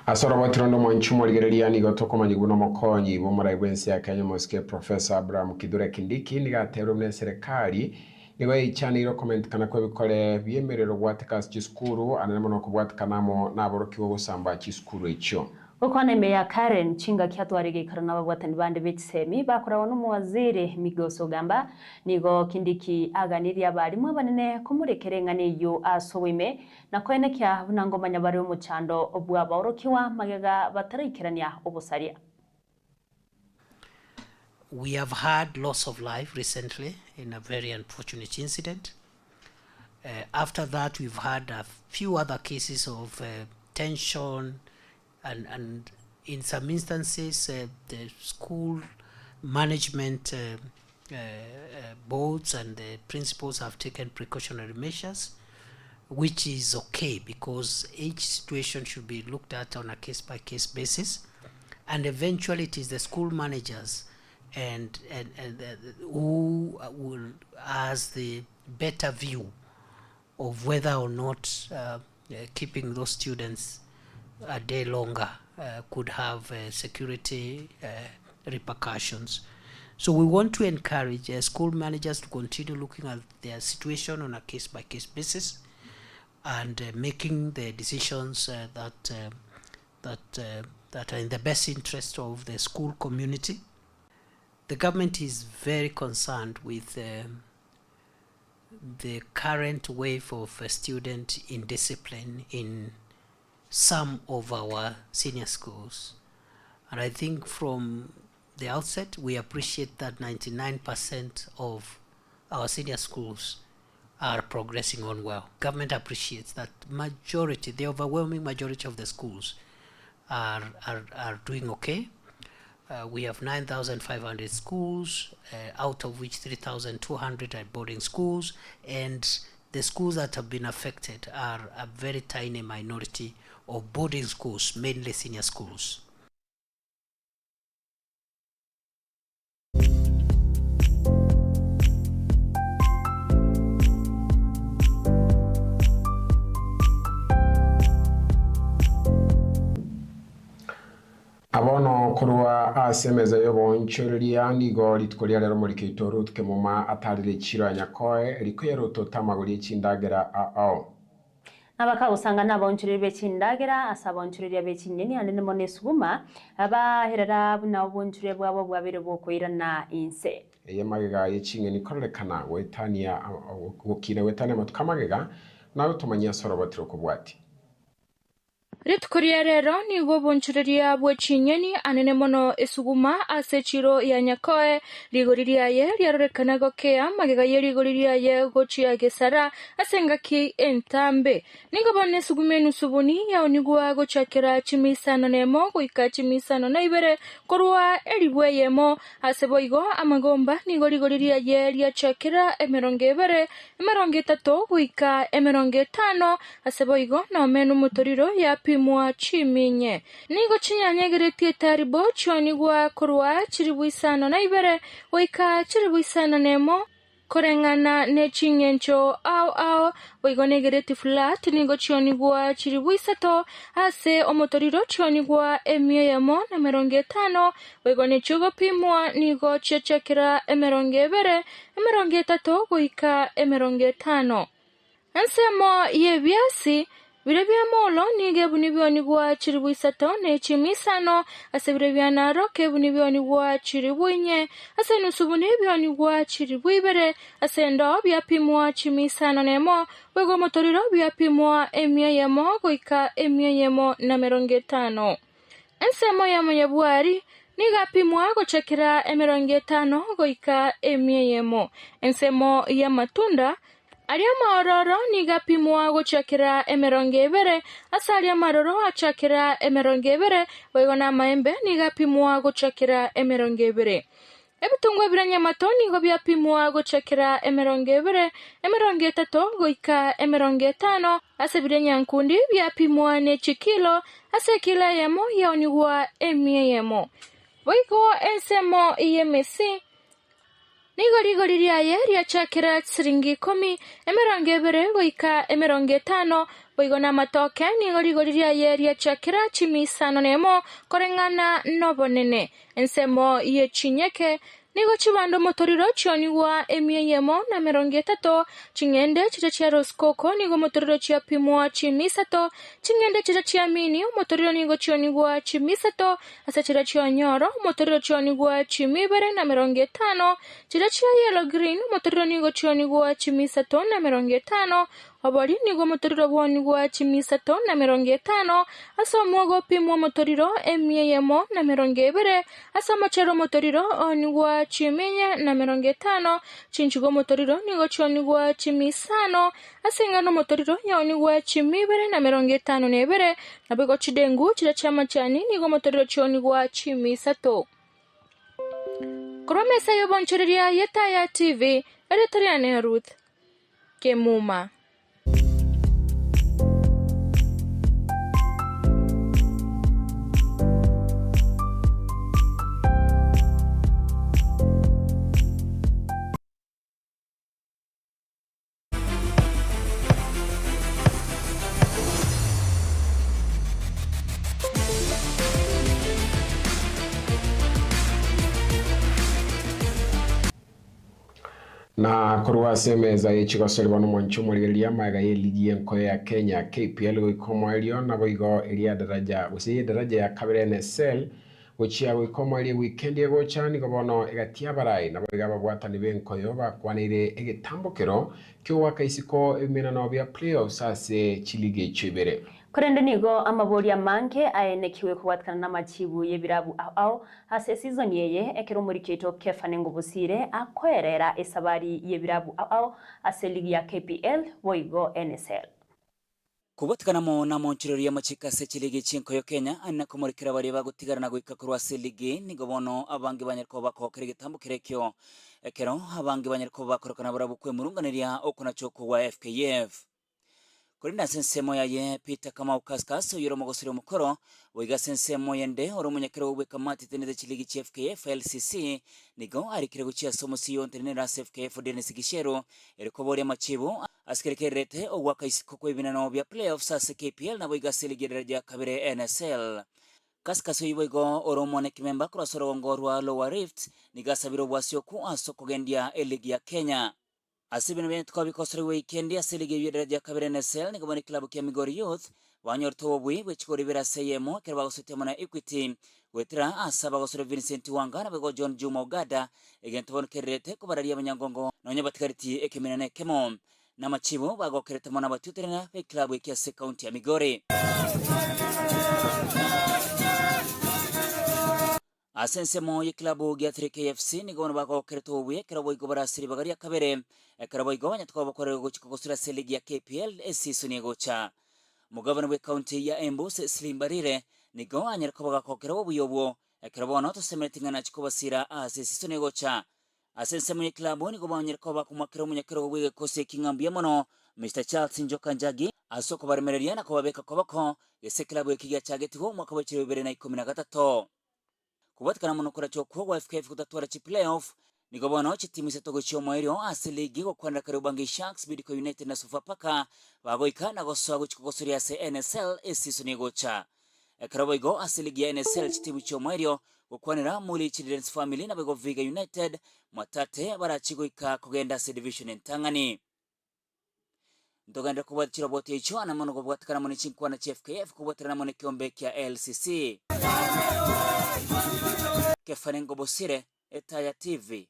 Asoro batirondo mwanchumo ligerelia nigo tokoma nyiguno mokonyi bomara igwensi ya Kenya Mosque Professor Abraham Kidure Kindiki niga terumne serikali nigo ichaniro comment kana kwe bikole byemerero gwateka chiskuru anemo no kubwatika namo naborokiwo gusamba chiskuru echo Ukwana meya Karen chinga kiatwarige karana babwatani bande bitsemi bakora no muwaziri Migoso Gamba nigo kindiki aganiri abarimu abanene kumurekerengane yo asowime nakwene kya bunangomanya bari umuchando obwa bawrokiwa magega batarikirania obusaria. We have had loss of life recently in a very unfortunate incident. After that, we've had a few other cases of tension, and in some instances, the school management boards and the principals have taken precautionary measures, which is okay because each situation should be looked at on a case-by-case basis, and eventually it is the school managers and who will has the better view of whether or not keeping those students a day longer could have security repercussions. So we want to encourage school managers to continue looking at their situation on a case-by-case basis and making the decisions that are in the best interest of the school community. The government is very concerned with the current wave of student indiscipline in some of our senior schools. And I think from the outset, we appreciate that 99% of our senior schools are progressing on well. Government appreciates that majority, the overwhelming majority of the schools are doing okay. We have 9,500 schools, out of which 3,200 are boarding schools, and the schools that have been affected are a very tiny minority of boarding schools, mainly senior schools. Abono kurwa asemeza yobo nchuriya nigo litkolia lero muri kitoro tukemuma atarire chiro nyakoe rikuyero totamaguri chindagera ao Nabaka usanga nabonchurire becindagera asabonchurire bechinyeni anene monesuguma abaherera buna obonchurire bwabo bwabere bokoirana inse magega yichinge nikorekana wetania gukire wetania matukamagega nawe tumanya sorobatiro kubwati Ritkoria rero nigo bonchuriria bwechinyeni anene mono esuguma asechiro ya nyakoe rigoriria ye ryarorekana gokea magega ye rigoriria ye gochia gesara asengaki entambe nigo bone sugumenu subuni ya onigwa gochakera chimisano nemo goika chimisano na Ibere korwa eribwe yemo aseboigo amagomba nigo rigoriria ye ryachakera emerongebere emeronge 3 goika emeronge 5 aseboigo na menu motoriro ya mwa chiminye nigo chinyanyegeretie taribo chonigwa korwa chiribwisano na Ibere oika chiribwisano nemo korengana ne chingencho au boigonegereti flat nigo chonigwa chiribwisato ase omotoriro chonigwa emiyemo na meronge 5 boigone chugo pimwa nigo chechekera emeronge Ibere emeronge 3 goika emeronge 5 ansemo yebiasi Birebya molo nige bunibyo gwa chiribwisato ne chimisano asebirebya naro ke bunibyo gwa chiribwinye asenusubune byo gwa chiribwibere asendo byapimwa chimisano nemo wego motoriro byapimwa emyeyemo goika emyeyemo na meronge 5 ensemo ya monyabwari nigapimwa gochekera emeronge 5 goika emyeyemo ensemo ya matunda Aria maroro nigapimwa gochakira emeronge Ibere asaria maroro achakira emeronge Ibere boigona maembe nigapimwa gochakira emeronge Ibere ebitungwa biranya matoni go byapimwa gochakira emeronge Ibere emeronge 3 goika emeronge 5 asebirenya nkundi byapimwa ne chikilo asekila yemo yaonigwa emiyemo boigo ensemo iyemesi Nigoriria ye ryachakira siringi 10 emeronge Ibere goika emeronge 5 boigona matoke nigoriria ye ryachakira chimisano nemo korengana nobonene ensemo ye chinyeke nigo chibando motoriro chionigwa emieyemo na 30 chingende chicha chia roskoko nigo motoriro chia pimwa chimisato chingende chicha chia mini motoriro nigo chionigwa chimisato asa chicha chia nyoro motoriro chionigwa chimibere na 50 chicha chia yellow green motoriro nigo chionigwa chimisato na 50 obori nigo motoriro bwonigwa chimisato na 50 asa mwogo pimwa motoriro emieyemo na 20 asa machero motoriro onigwa chimenya na 50 chinchigo motoriro nigo chionigwa chimisano asingano motoriro yaonigwa chimibere na 50 nebere nabego chidengu chira chama chani nigo motoriro chionigwa chimisato Kromesa yobonchereria yetaya TV editorial Ruth Kemuma. Na kurwa semeza y'ikigosorwa n'umunchu muri Elia magaye ligi yenko ya Kenya KPL wikomo elio na boigo Elia daraja ya kabere NSL uchiya wikomo eli weekend yego chani gobono egatia barai na boiga babwatani benko yo bakwanire egetambokero kyo wakaisiko eminano bya playoffs ase chilige chibere Kurende nigo amabori amanke aenekiwe kuwatkana n'amachibu y'ebirabu ao ase season yeye ekero muri kito kefane ngo Bosire akwerera esabari y'ebirabu ao ase ligi ya KPL boigo NSL kubatkana na monchirori y'amachika se chiligi chinko yo Kenya anna kumurikira bari bagutigarana guika kurwa se ligi nigobono abangi banyarko bakokere gitambo kirekyo ekero abangi banyarko bakorokana barabukwe murunganiria okuna choko wa FKF Kurinda sensemo ya ye Peter kama ukaskas yoro mogosiro mukoro wiga sensemo yende oro munyakero ube kamati tenede chiligi chi FKF LCC nigo arikire guchia somo siyo tenera FKF Dennis Gishero eriko bori machibu askerekerete ogwaka isikoko ibinano bya playoffs ase KPL na wiga seligi daraja kabere NSL Kaskaso yiboigo oro moneki memba kurasoro ngorwa Lower Rift niga sabiro bwasyo ku asoko gendia eligi ya Kenya Asibino bento kwa bikosori weekend ya seligi yederaja kabere NSL nikaboni klabu kia Migori Youth wanyor tobwi wechikori vera seyemo kerba gosotemo na Equity wetira asaba gosoro Vincent Wanga na bego John Juma Ogada egentobon kerete kubararia abanyangongo nonye batikariti Ekemanyererio Kemo na machibo bago kerete mona batuterena be klabu kia se county ya Migori Asensemo yiklabu gya 3KFC nigono bako kereto we kerabo igobara siri bagaria kabere kerabo igobanya twa bakore guchiko gusura seligi ya KPL season yegocha mugabana we county ya Embu Slimbarire nigo anyera ko bagako kerabo buyobo kerabo no to semetinga na chiko basira season yegocha asensemo yiklabu nigobanya ko bakumakero munyakero we kose kingambia mono Mr. Charles Njokanjagi asoko barimereria na ko babeka ko bako ese klabu yekiga chagetiho mwaka wa 2013 kubatkana munokora choko wa FKF kutatwara chi playoff nigobono chitimu setogo chiomo elio asiligi go kwanda karubangi Sharks Bidco United na Sofapaka bagoika na goswa guchikogosoria se NSL season yegocha ekaraboigo asiligi ya NSL chitimu chiomo elio go kwanira muli Children's Family na bego Viga United matate barachigoika kugenda se division entangani ndoganda kubatchira bote icho ana mono go bwatkana moni chinkwa na FKF kubatana moni kiombe kia LCC Kefanengo Bosire Etaya TV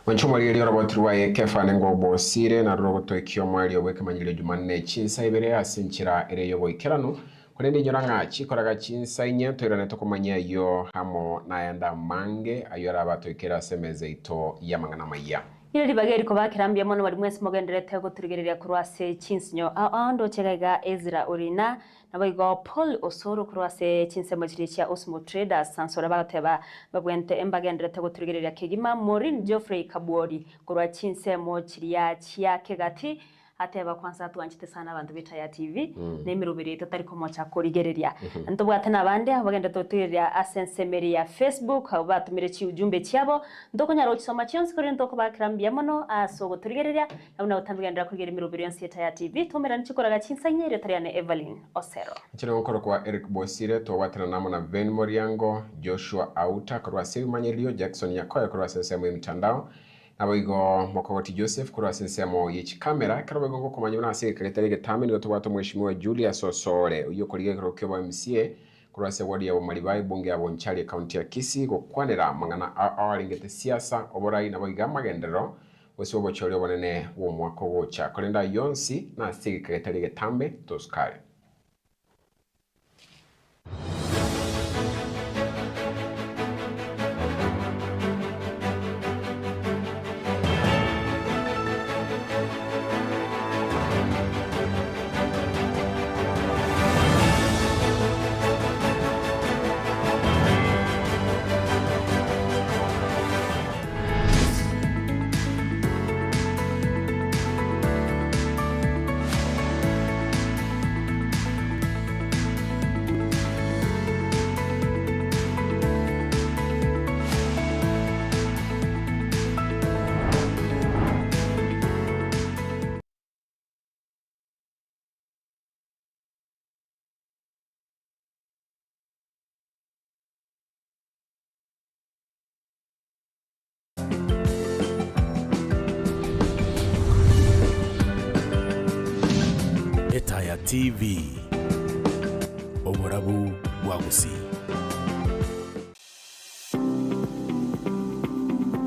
Wanchumali yali robotirwa ye Kefanengo Bosire na roboto ekiyomwali Ekemanyererio Jumanne Chinsa Ibere asinchira ereyo boikerano Kurendi nyoranga chikoraga Chinsa inye toirane tokomanya yo hamo naenda mange ayora abatoikera semeze ito yamangana maya Yiri bageri ko bakirambye mono bari mwese mugenderete guturigerera kurwase Chinsinyo ando chegaiga Ezra Urina nabayigo Paul Osoro kurwase Chinsa machiricha Osmo Traders sansora bagateba babwente embagenderete guturigerera kegima Morin Geoffrey Kabori kurwa Chinsa mo chiria chia kegati ateba kwanza twanchite sana abantu bita ya TV nemirubiri tutari komocha kurigereria ntubwate nabande abagenda tuturia asensemeri ya Facebook abo batumire chi ujumbe cyabo ndokonyara ukisoma cyonse kuri ntoko bakirambia mono asogo turigereria nabona utambigendera kurigera imirubiri yonse ya TV tumira nchikoraga Chinsa Ibere Everlyne Osero chino ngokoro kwa Eric Bosire to watana namo na Ben Moriango Joshua Auta kwa Ekemanyererio Jackson yakoya kwa sensemo mtandao Naboigo Mokogoti Joseph kwa sensemo yichi kamera karobe ngo kumanyuna asike kagetari getamini gotwato mweshimiwa Julius Osore uyo kulige kirokyo MCA kwa wadi ya Malibai bunge ya Bonchari county ya Kisii gukwanira mangana awaringete siasa oborai naboiga magendero wese obochole bonene wo mwako wocha kolenda yonsi na asike kagetari getambe toskare Etaya TV Oborabu Wagusi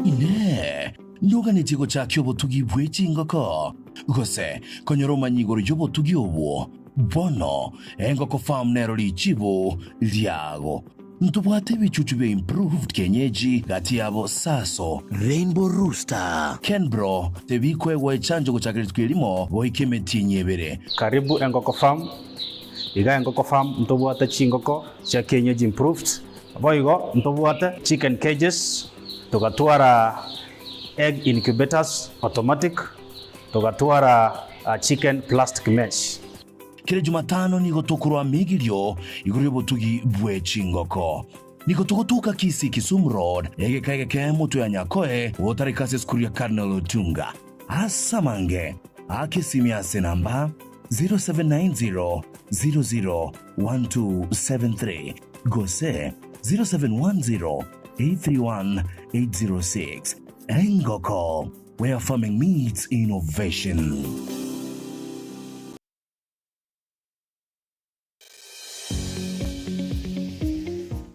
Ine Nyoga ni tigo cha kyobo tugi bwechi ngoko Gose konyoro manyigoro yobo tugi obo Bono engoko farm nero li chibo liago Ntubwate bichuchu be improved kenyeji gati yabo Saso Rainbow Rooster Kenbro tebikwe wa chanjo kuchakiri tukilimo wa Ekemanyererio Ibere Karibu engoko farm Iga engoko farm ntubwate chingoko cha kenyeji improved Boigo ntubwate chicken cages tukatwara egg incubators automatic tukatwara chicken plastic mesh Kile Jumatano niko tokurwa migirio iguri botugi bwechi ngoko niko tokotuka Kisii Kisumu Road egekege moto ya Nyakoe wotarikase skuru ya Cardinal Otunga asamange akisimia namba 0790 001273 gose 0710 831 806 Engoko where farming meets innovation.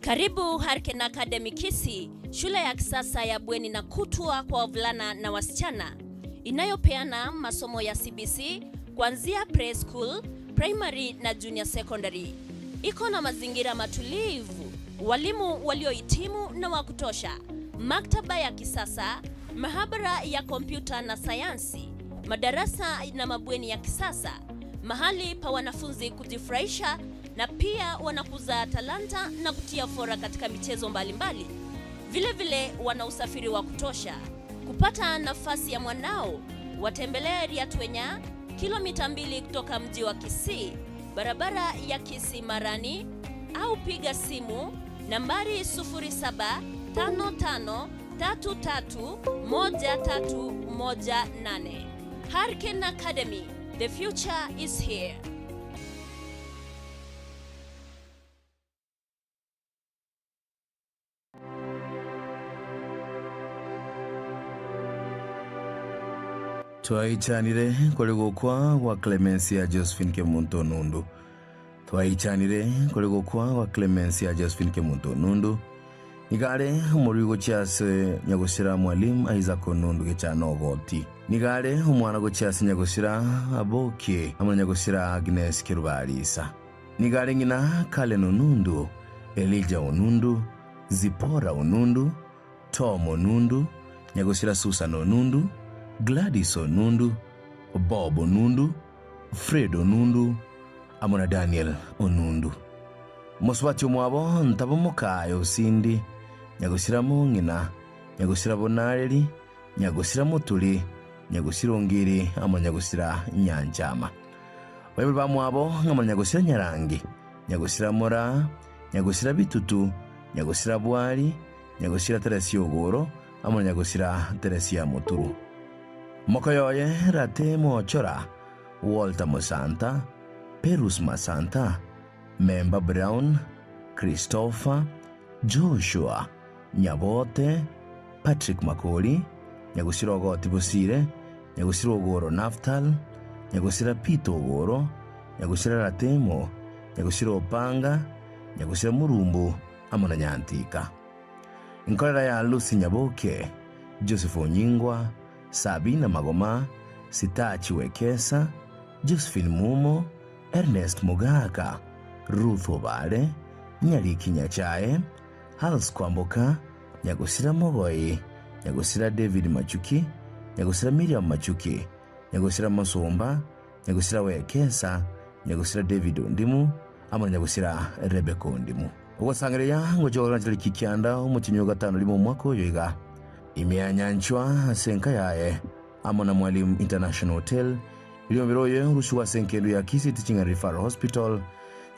Karibu Harken Academy Kisii, shule ya kisasa ya bweni na kutwa kwa wavulana na wasichana inayopeana masomo ya CBC kuanzia preschool, primary na junior secondary. Iko na mazingira matulivu, walimu waliohitimu na wa kutosha, maktaba ya kisasa, mahabara ya kompyuta na sayansi, madarasa na mabweni ya kisasa, mahali pa wanafunzi kujifurahisha na pia wanakuza talanta na kutia fora katika michezo mbalimbali. Vile vile wana usafiri wa kutosha. Kupata nafasi ya mwanao, watembelee Riatwenya, kilomita 2 kutoka mji wa Kisii, barabara ya Kisii Marani, au piga simu nambari 0755331318. Harken Academy, the future is here. Twaichanire kuri gukwa kwa Clemencia Josephine Kemunto Nundu. Twaichanire kuri gukwa kwa Clemencia Josephine Kemunto Nundu. Nigare umurigo cyase nyagushira mwalimu Isaac Nundu gicano goti. Nigare umwana go cyase nyagushira aboke amanya nyagushira Agnes Kirubarisa. Nigare ngina Kale Nundu, Elijah Onundu, Zipora Onundu, Tom Onundu, nyagushira Susan Onundu, Gladys Onundu, Bob Onundu, Fred Onundu, amona Daniel Onundu. Moswati mwabo ntabomokayo sindi nyagusira mungina nyagusira bonareli nyagusira mutuli nyagusira ongiri amo nyagusira nyanchama baibuli bamwabo ngamo nyagusira nyarangi nyagusira mora nyagusira bitutu nyagusira bwari nyagusira teresi ogoro amo nyagusira teresi ya muturu mokoyoye rate mochora Walter Mosanta Perus Masanta Memba Brown Christopher Joshua Nyabote Patrick Makoli nyagusira ogoti Bosire nyagusira ogoro Naftal nyagusira Pito ogoro nyagusira Ratemo nyagusira Opanga nyagusira Murumbu amona nyantika inkorera ya Lucy Nyaboke Joseph Onyingwa Sabina Magoma Sitachi Wekesa Josephine Mumo Ernest Mugaka Ruth Obale Nyaliki Nyachae Hals Kwamboka nyagusira Mogoi nyagusira David Machuki nyagusira Miriam Machuki nyagusira Masomba nyagusira Wekesa nyagusira David Ondimu ama nyagusira Rebecca Ondimu ugosangereya ngojogora njali kikianda umukinyo gatano limo mwaka yoiga imyanyanchwa senka yae amona Mwalimu International Hotel iliyombiroye urushuwa senkendo ya Kisi Teaching and Referral Hospital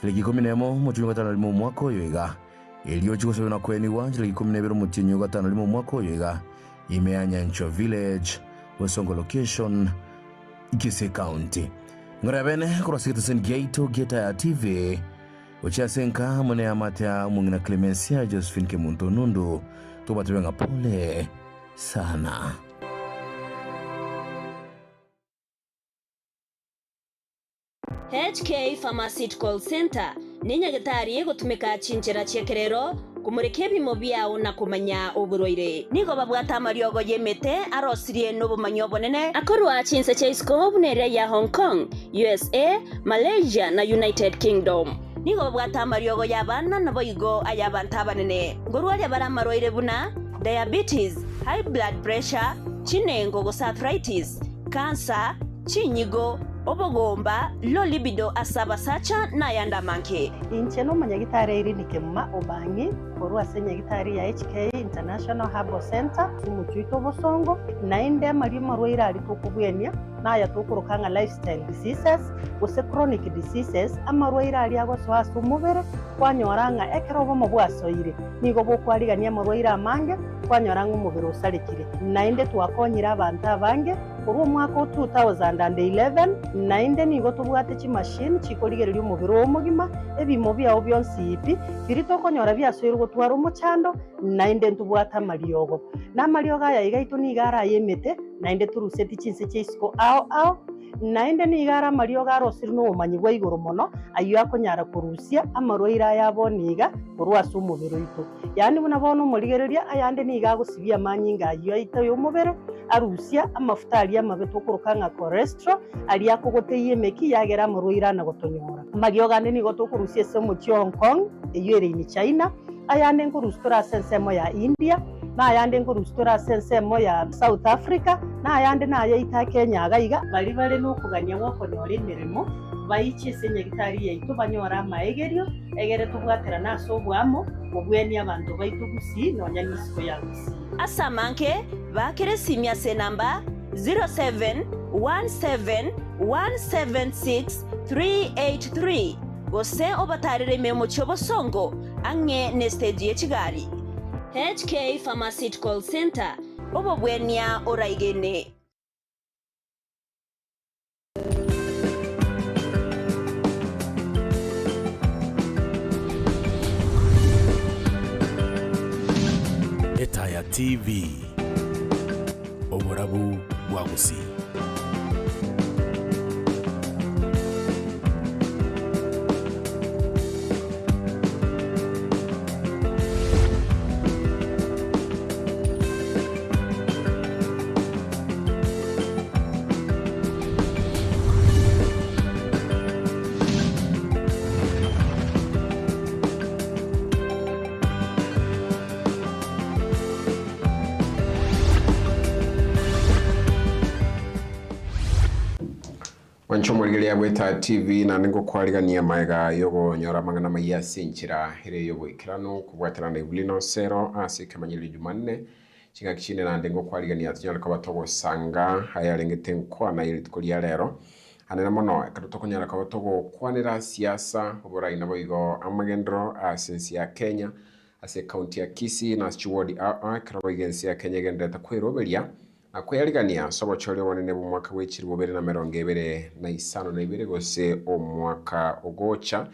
njali 10 mukinyo gatano limo mwaka yoiga iliyochukoswe na kweni wa njali 12 mukinyo gatano limo mwaka yoiga imyanyanchwa village Wesongo location Kisi County ngorabene kurasikitu Gato Geta ya TV uchasenka mone amatea mungina Clemencia Josephine Kemunto Nundu tubatuwenga pole sana. HK Pharmaceutical Center ni nyagatari gutumika chinchira cyekerero kumureke bimo byao na kumanya uburoire nigo babwata mariogo yemete arosirie n'ubumanyo bonene akorwa Chinsa bunere ya Hong Kong, USA, Malaysia na United Kingdom nigo babwata mariogo yabana naboyigo ayabanta banene ngorwale baramaroire buna diabetes, high blood pressure, chinengo go arthritis, cancer, chinyigo obogomba low libido asaba sacha na yanda manke inche no manyagitare iri nikema obangi korwa senyagitari ya HK International Herbal Center umuchuito bosongo na inde marimo roira ari tukubwenia na ya tukurukanga lifestyle diseases use chronic diseases amarwaira ari agoswasu umubere kwanyoranga ekerobo mubwasoire nigo bokwarigania amarwaira amange kwanyoranga umubere usalikire na inde twakonyira abantu abange kuri mwaka 2011 na inde nigo tubwate chi machine chikorigereria umubiri w'omugima ebimo byao byonsi ipi birito konyora byasoire gutwara umuchando na inde tubwata mariogo na mariogo ya igaito nigara yemete na inde turuseti Chinsa Cheisco ao na inde nigara mariogo arosiri no umanyi gwa igoro mono ayo akonyara kurusia amarwaira yaboniga kurwasa umubiri wito yani bunabona umurigereria ayande niga gusibia manyinga ayo ito y'umubiri arusia amafuta ali amabeto kurukanga cholesterol ali akogoteye meki yagera amarwaira na gotonyora mariogo ande nigo tukurusia semo chi Hong Kong eyere ni China ayande nkurustora sensemo ya India na ayande nkurustora sensemo ya South Africa na ayande na ayita Kenya agaiga bari bari no kuganya wako nyore mirimo bayiche senyagitari yaitu banyora maegerio egere tubwatera naso bwamo ubweni abantu baitu gusi nonya nisiko yagusi asamanke bakere simya se namba 0717176383 gose obatarire memo chobosongo ange nesteji echigali HK Pharmaceutical Center obobwenia oraigene Etaya TV Oborabu Wagusi. Wanchomorigeria gweta TV na ningo kwarigania maega yogo nyora mangana maya sinchira hire yogo ikirano kubwaterana Everlyne Osero ase Ekemanyererio Jumanne chinga kishine na ndengo kwarigania tunyara kwa batogo sanga haya rengete nkwana iri tukuria rero hanena mono karuto kunyara kwa batogo kwanira siasa oborai na boigo amagendro asensi ya Kenya ase county ya Kisii na Steward karaboigensi ya Kenya gendeta kwiroberia na kweyarigania sobo chori wanene mu mwaka w'ekiri 2025 gose omwaka ogocha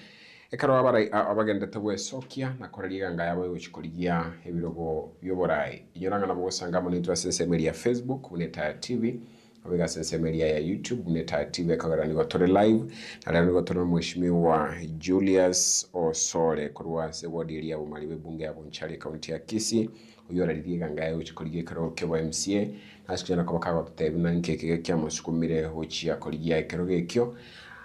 ekaro abarai abagendete bwesokia na koreriga ngaya bwe uchikorigia ebirogo byoborai inyoranga na bwosanga mu nitwa sensemeri ya Facebook uneta TV abega sensemeri ya YouTube uneta TV akagarani gotore live na lero gotore mheshimiwa Julius Osore kurwa se wodi area bumali bunge ya Bonchari county ya Kisii uyora ririga ngaya uchikorigia karo ke MCA asikira ko bakago tutebina nkeke kya musukumire hochi akorigia kero gekyo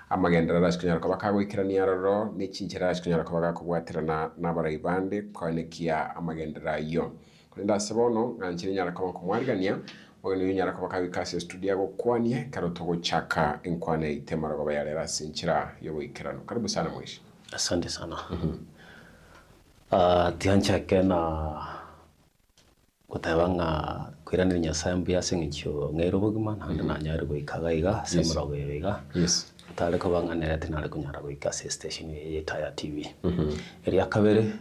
amagendera rashikira ko bakagwikirania roro n'ichinjira rashikira ko bakakubwatirana n'abarayibande kwanekia amagendera yo kurinda sabono nganchiri nyara ko kumwarigania ogene nyara ko bakabikase studio go kwanie karoto go chaka enkwane itemara go bayarera sinchira yo wikirano karibu sana mwishi. Asante sana. Tiancha kena kutabanga kwirana Nyasaye mbya singikyo ngero bugima nande nanyari go ikagaiga semura go yega. Yes. Tale ko banganera tinale kunyara go ikase station ye Taya TV. Eri akabere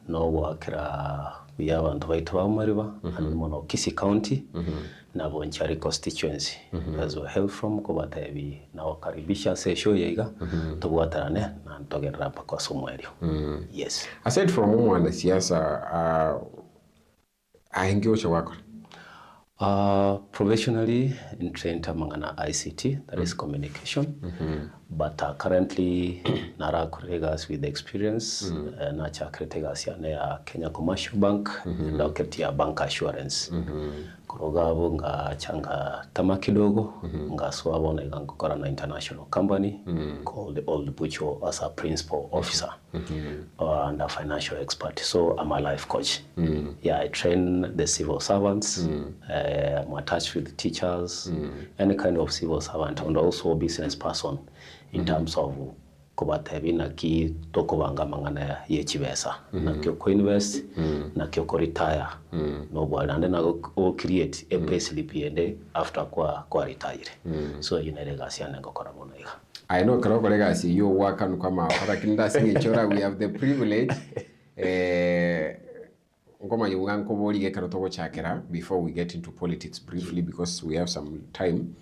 no wakira y'abantu baito ba Mariba and mono Kisii County na Bonchari constituency as we hail from ko batabi na wakaribisha session yega tubwatarane na ntogerera pa kwa somwerio. Yes. Aside from mwana siasa ahengeo chawako professionally in trained amangana ICT, that is communication, but currently nara kuregas with experience na cha kretegas ya Kenya Commercial Bank na ketia bank assurance kuroga nga changa tamakidogo nga swabo na ngakora na international company called Old Bucho as a principal officer and a financial expert. So I'm a life coach. Yeah, I train the civil servants. I'm attached with teachers, any kind of civil servant, and also a business person in terms of kubatebi na ki tokobanga mangana yechibesa na kyo co-invest na kyo retire no bwana and na go create a pay slip yende after kwa retire. So yine legacy ane ngokora bona iga. I know karo legacy you work on kama para kinda sinchora we have the privilege ngoma yuganko bolige karo togo chakera before we get into politics briefly because we have some time.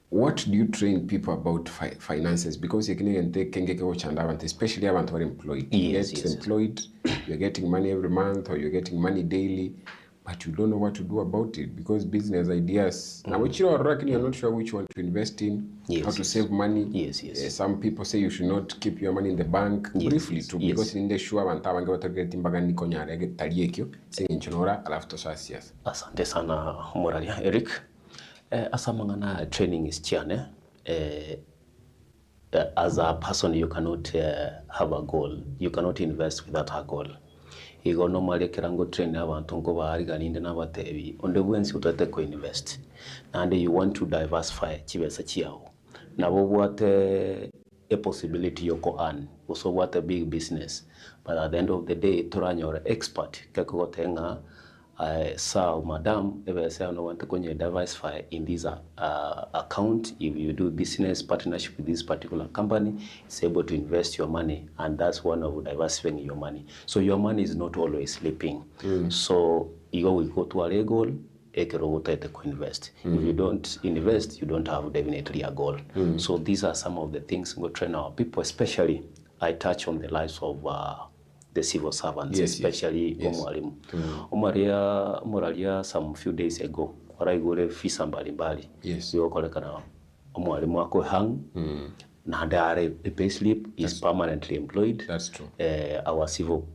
What do you train people about finances? Because you can take especially abantu who are employed. Yes, you get employed, you're getting money every month or you're getting money daily, but you don't know what to do about it because business ideas. Now, which you are working, you're not sure which one to invest in, how to save money. Yes. Some people say you should not keep your money in the bank briefly too, because in the sure and tabange watagereti mbagani konyare get tariekyo saying chinora alafu to sasias. Asante sana Moralia Eric. Asamangana training is chiane. As a person, you cannot have a goal. You cannot invest without a goal. Igo normally kerango train abantu ngo bariganinde n'abatebi onde bwensi utete ko invest. And you want to diversify chibesa chiao. Nabo bwate a possibility yoko earn. Also what a big business. But at the end of the day, toranyo expert kako tenga so madam ever say no want to diversify in this account. If you do business partnership with this particular company, it's able to invest your money, and that's one of diversifying your money. So your money is not always sleeping. So you will go to a goal. If you don't invest, you don't have definitely a goal. So these are some of the things we train our people, especially I touch on the lives of the civil servants, especially Omwalimu. Moralia some few days ago, waraigure fisa mbalimbali. Yokolekana Omwalimu ako hang. Nadare the payslip is permanently employed. That's true. Our civil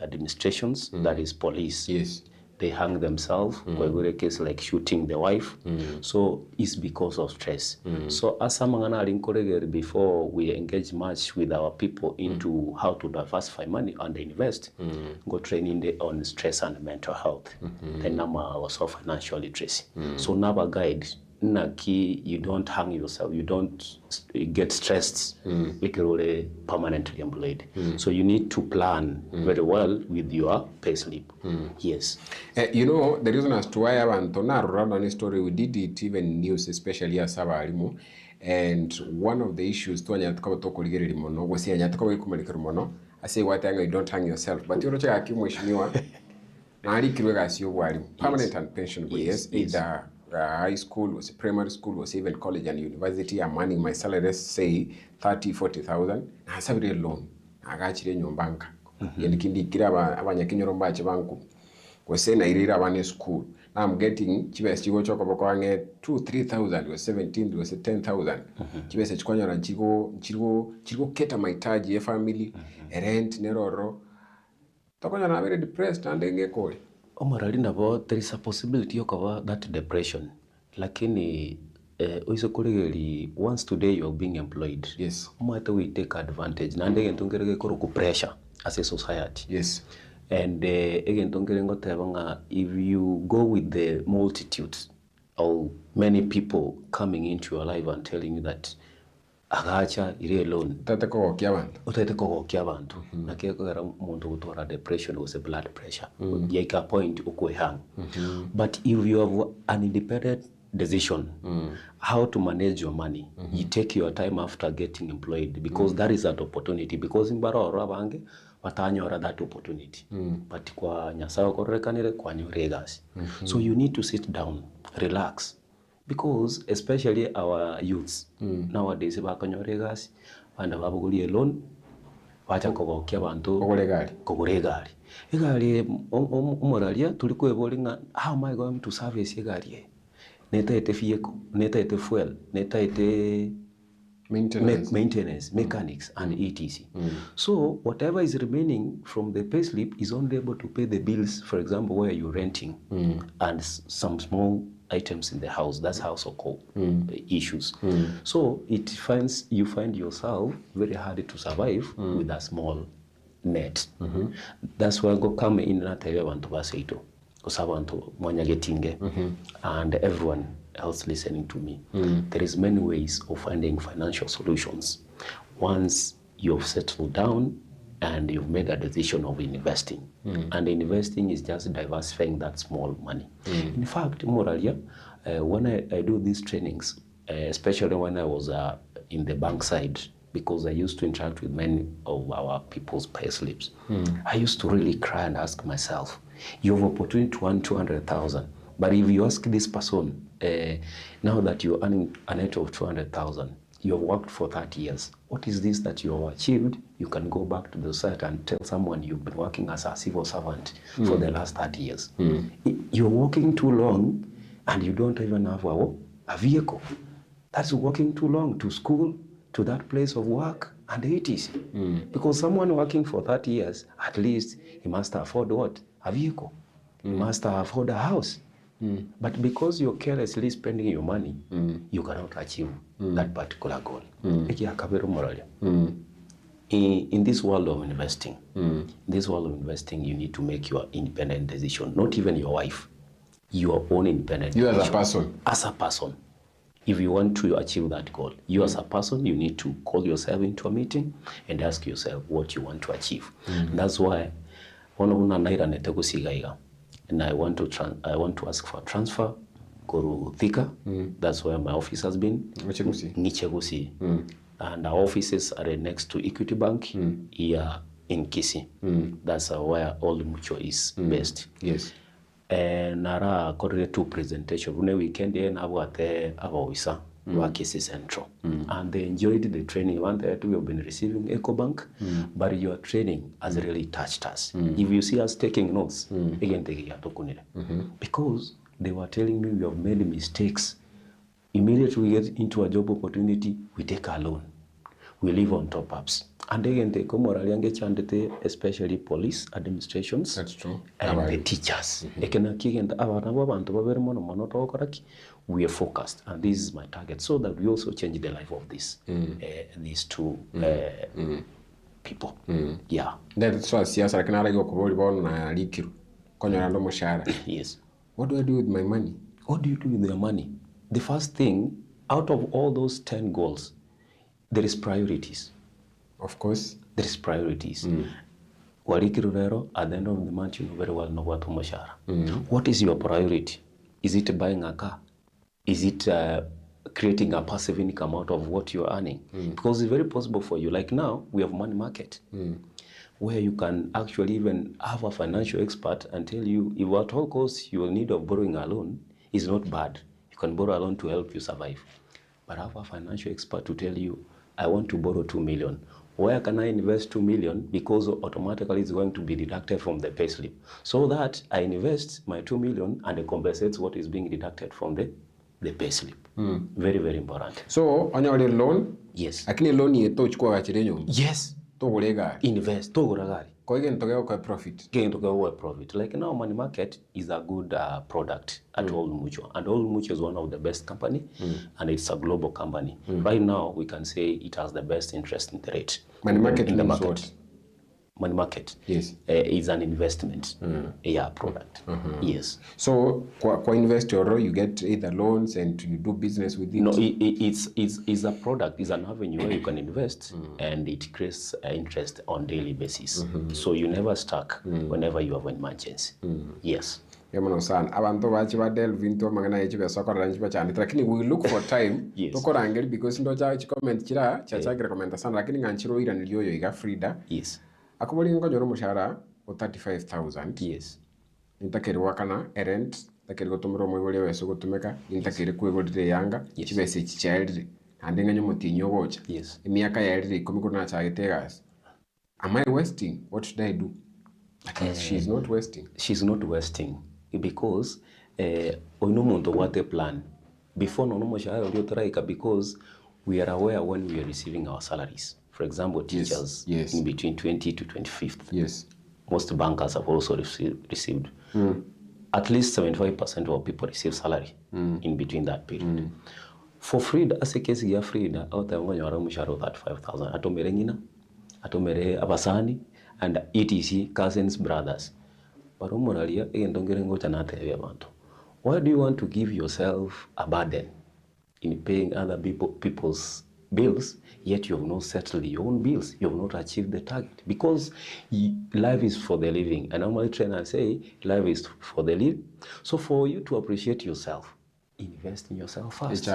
administrations, that is police. They hang themselves. We case like shooting the wife. So it's because of stress. So as before we engage much with our people into how to diversify money and invest, go training on stress and mental health. Then also financial literacy. So now guide naki you don't hang yourself, you don't get stressed literally permanently employed. So you need to plan very well with your pay slip. Yes. You know, the reason as to why abantu narura on story, we did it even news, especially as abarimu, and one of the issues to anyataka batokuligere limono wasi anyataka bikumalika limono I say what you don't hang yourself, but you know chaka kimweshimiwa na ali kirwega sio bwali permanent and pension yes, either high school, was primary school, was even college and university. I'm earning my salary, say 30-40,000. Na sabire loan. Agachire nyombanka. Yenikindi kira abanyakinyoro mbache banku. Kwese na irira abane school. Now I'm getting chibese chigo choko boko wange 2-3,000 was 17 was 10,000. Chibese chikwanya na chigo keta mahitaji ya family, rent neroro. Tokonya na very depressed and ngekole. Omarali nabo there is a possibility of that depression. Lakini oiso kolegeli once today you are being employed. Yes. Matter we take advantage. Nande ntungerege koro pressure as a society. Yes. And again ntungerenge if you go with the multitudes or many people coming into your life and telling you that agacha iri alone utateko gokia abantu nakeko gara muntu gutora depression was a blood pressure yeka point ukwe hang but if you have an independent decision how to manage your money you take your time after getting employed because that is an opportunity because imbaroro abange watanyora that opportunity but kwa nyasaye korekanire kwa nyoregas so you need to sit down relax. Because especially our youths nowadays bakanyoregas and babuguli alone wacha kogokia bantu kogoregari egari omoralia tuliko ebolinga how am I going to service egari neta ete vehicle neta ete fuel neta ete maintenance mechanics and etc. So whatever is remaining from the payslip is only able to pay the bills, for example where you're renting and some small items in the house. That's household issues. So you find yourself very hard to survive with a small net. That's why I go come in and tell you abantu baseito osabantu mwanyagetinge and everyone else listening to me. There is many ways of finding financial solutions. Once you've settled down and you've made a decision of investing. And investing is just diversifying that small money. In fact, Moralia, when I do these trainings, especially when I was in the bank side, because I used to interact with many of our people's pay slips, I used to really cry and ask myself, you have opportunity to earn 200,000, but if you ask this person, now that you're earning a net of 200,000, you have worked for 30 years. What is this that you have achieved? You can go back to the site and tell someone you've been working as a civil servant for the last 30 years. You're working too long and you don't even have a vehicle. That's working too long to school, to that place of work, and etc. Because someone working for 30 years, at least he must afford what? A vehicle. He must afford a house. But because you're carelessly spending your money, you cannot achieve that particular goal. In this world of investing, you need to make your independent decision. Not even your wife, your own independent decision. You as a person. As a person. If you want to achieve that goal, you as a person, you need to call yourself into a meeting and ask yourself what you want to achieve. That's why and I want to ask for a transfer, go to Thika. That's where my office has been. Nichegusi. And our offices are next to Equity Bank here in Kisii. That's where Old Mutual is based. Yes. And nara korre to presentation. One weekend na wate abawisa wa Kisii Central. And they enjoyed the training. One that we have been receiving EcoBank, but your training has really touched us. If you see us taking notes, again because they were telling me we have made mistakes. Immediately we get into a job opportunity, we take a loan. We live on top-ups. And again, they come especially police administrations. That's true. And the teachers. We are focused, and this is my target, so that we also change the life of these two people. Yeah. That's why siasa kinara iko kuboli bono na likiru. Konyo ndo mshahara. Yes. What do I do with my money? What do you do with your money? the first thing, out of all those 10 goals, there is priorities. Of course. There is priorities. Warikirurero, at the end of the month, you know very well know what umushara. What is your priority? Is it buying a car? Is it creating a passive income out of what you're earning? Because it's very possible for you. Like now, we have money market, where you can actually even have a financial expert and tell you, if at all costs you will need of borrowing a loan, is not bad. You can borrow a loan to help you survive. But have a financial expert to tell you, I want to borrow 2 million. Where can I invest 2 million? Because automatically it's going to be deducted from the payslip. So that I invest my 2 million and it compensates what is being deducted from the payslip. Very, very important. So, on your loan? Yes. Akini loan ye to chukua gachirenyo? Yes. To gulega? Invest. To gulega. Kwa hiyo nitokea kwa profit? Kwa nitokea profit. Like now, money market is a good product at Old Mutual. And Old Mutual is one of the best company, and it's a global company. Right now, we can say it has the best interest in the rate. Money market in the means market. What? Money market, yes, is an investment, product. Yes. So, kwa investor, you get either loans and you do business with it. No, it's a product. It's an avenue where you can invest, and it creates interest on daily basis. So you never stuck whenever you have an emergency. Yes. Yamano sana abantu bachi ba delve into magana yechi besokora ranchi bachani lakini we look for time tokora angeli because ndo cha comment kira cha recommend sana lakini nganchiro ira niliyoyo iga Frida. Yes. Akubali ngonyoro mushara o 35,000. Yes. Nitakeri wakana rent takeri gotumiro mwigole weso gotumeka nitakeri kwigolire yanga chibese chichairire ande nganyo mutinyo gocha. Yes. Imiaka yairire 10 kuna chagitegas. Am I wasting? What should I do? She's not wasting. She's not wasting because oino muntu wate plan before no mushahara uliotraika because we are aware when we are receiving our salaries. For example, teachers in between 20 to 25th. Yes. Most bankers have also received. At least 75% of people receive salary in between that period. For Frida, as a case here, Frida, out there when you are mushahara 35,000. Atomere ngina, atomere abasani, and etc. cousins, brothers. But umuralia endongere ngocha na tebe abantu. Why do you want to give yourself a burden in paying other people's bills, yet you have not settled your own bills? You have not achieved the target. Because life is for the living. And normally trainers say life is for the living. So for you to appreciate yourself, invest in yourself first. So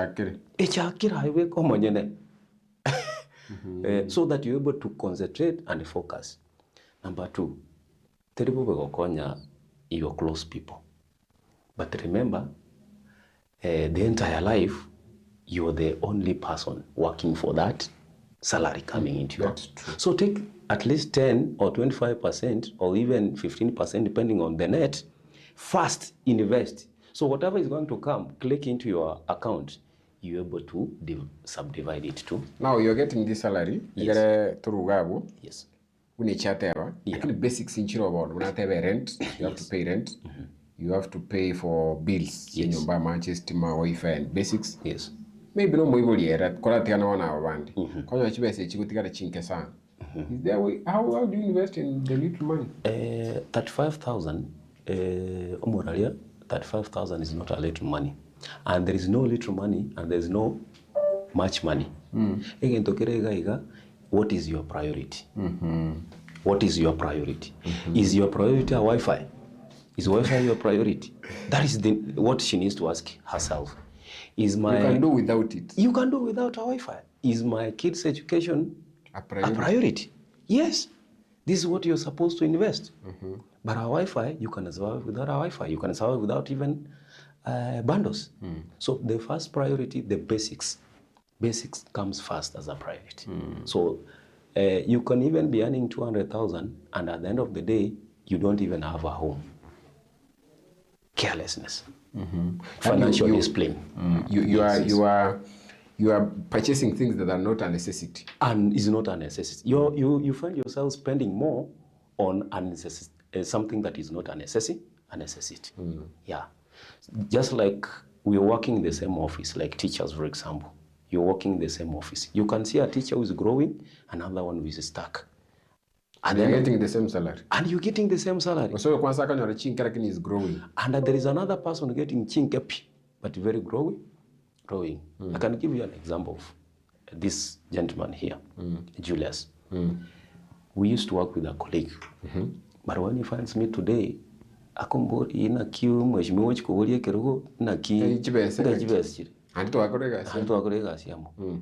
that you're able to concentrate and focus. Number 2, your close people. But remember, the entire life, you're the only person working for that salary coming into you. So take at least 10 or 25% or even 15% depending on the net. First, invest. So whatever is going to come, click into your account. You're able to subdivide it too. Now you're getting this salary. Yes. You get through Gabu. Yes. Actually, basics in Chirobon. When I have rent, you have to pay rent. You have to pay for bills. Yes. You buy Manchester, Wi-Fi, and basics. Yes. Maybe no more yet. Kola one hour band. Kola chibe se chikutika chinke san. Is there way? How do you invest in the little money? 35,000. Umuralia, 35,000 is not a little money, and there is no little money, and there is no much money. Again, what is your priority? What is your priority? Is your priority a Wi-Fi? Is Wi-Fi your priority? That is what she needs to ask herself. Is my you can do without it. You can do without a Wi-Fi. Is my kids' education a priority? Yes. This is what you're supposed to invest. But a Wi-Fi, you can survive without a Wi-Fi. You can survive without even bundles. So the first priority, the basics. Basics comes first as a priority. So you can even be earning 200,000 and at the end of the day, you don't even have a home. Carelessness. Financial discipline. You are purchasing things that are not a necessity. And is not a necessity. You find yourself spending more on something that is not a necessity. Yeah. Just like we're working in the same office, like teachers, for example. You're working in the same office. You can see a teacher who is growing, another one who is stuck. And they're getting the same salary. And you're getting the same salary. So is growing. And there is another person getting chinkepi, but very growing. rowing. I can give you an example of this gentleman here, Julius. We used to work with a colleague, but when he finds me today, akombori ina kiu mheshimiwa chikubulie kirugo na ki ngajibesi antu akorega siamo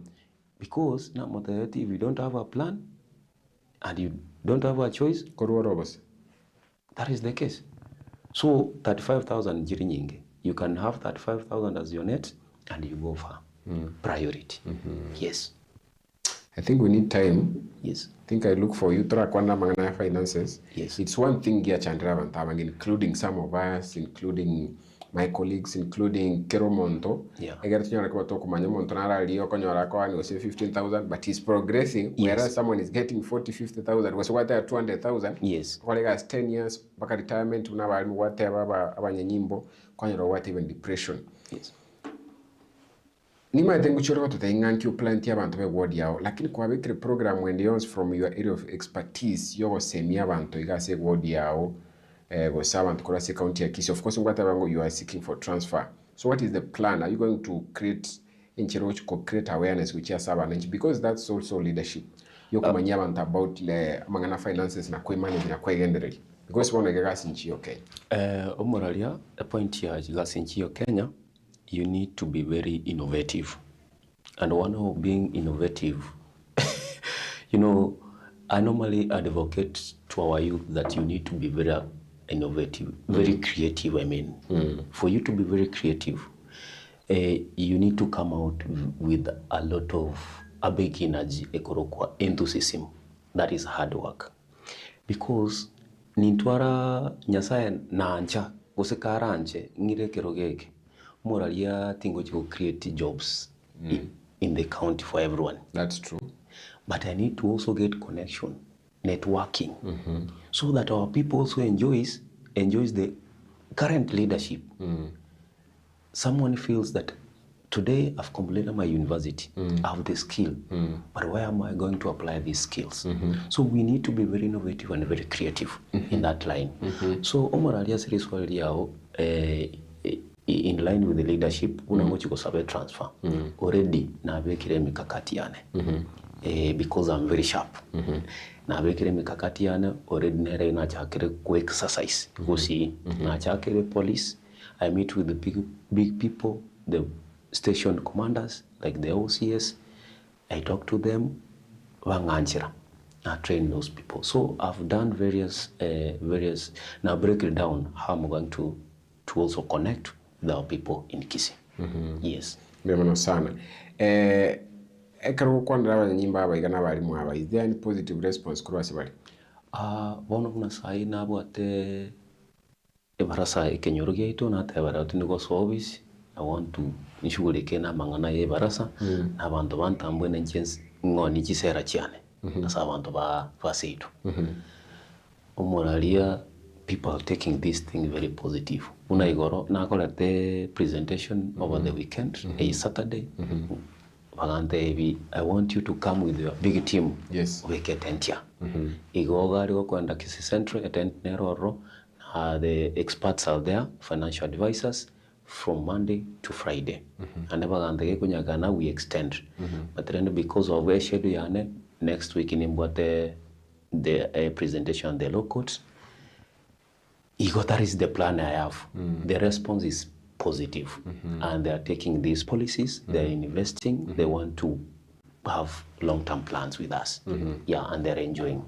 because na motayati, if you don't have a plan and you don't have a choice, that is the case. So 35,000 jiri nyingi, you can have 35,000 as your net and you go for priority. Yes, I think we need time. Yes, I think I look for you to kwanda mangana finances. Yes, it's one thing here Chandra Vantamang, including some of us, including my colleagues, including Kero Monto. I get to know about Monto Rio Konyorako and was 15,000, but he's progressing, whereas someone is getting 40-50,000. Was what 200,000. Yes, colleagues 10 years back retirement, whatever abanyanyimbo, Konyor what even depression. Yes. Nima tengu choro to tenganki uplanti abantu be ward yao, lakini kwa bekre program when they from your area of expertise yogo semia abantu igase ward yao go servant kurase county ya Kisii. Of course ngwata you are seeking for transfer. So what is the plan? Are you going to create inchiroch ko create awareness which is servant, because that's also leadership. Yoko manya abantu about le mangana finances na kwe manage na kwe genderally. Because one gasi nchi okay. Omoralia a point here gasi nchi Kenya. You need to be very innovative. And one of being innovative, you know, I normally advocate to our youth that you need to be very innovative, very creative, I mean. For you to be very creative, you need to come out with a lot of a big energy, enthusiasm. That is hard work. Because nintwara nyasaye na ancha, usekara anche, ngire kerogeke. Moralia tingo to create jobs in the county for everyone. That's true. But I need to also get connection, networking, so that our people also enjoys the current leadership. Someone feels that today I've completed my university, I have the skill, but where am I going to apply these skills? So we need to be very innovative and very creative in that line. So Omoralia series in line with the leadership, unangochi sabe transfer. Already na bekire mikakati yane. Because I'm very sharp. Na bekire mikakati yane already nere na chakere ku exercise. Kusi na chakere police. I meet with the big people, the station commanders like the OCS. I talk to them. Wanganchira. I train those people. So I've done various. Now break it down how I'm going to also connect with our people in Kisii. Yes. Memano sana. Ekaro kwanda abanyimba abayigana bali mu aba. Is there any positive response kuri basibali? Bono kuna sai nabo ate ebarasa ekenyoroge ito na tabara tunigo service. I want to nishugulike na mangana ye barasa na abantu bantambwe n'ingenzi ngoni kisera cyane. Asa abantu baseitu. Omoralia people are taking this thing very positive. Unaigoro na kolate presentation over the weekend, a Saturday. I want you to come with your big team. Yes. We get entia. Igogari go kwenda Kisii Central attend neroro. The experts are there, financial advisors, from Monday to Friday. And never we extend. But then because of where schedule yane, next week in Mbwate the presentation on the law courts. That is the plan I have. The response is positive. And they are taking these policies, they're investing, they want to have long-term plans with us. Yeah, and they're enjoying.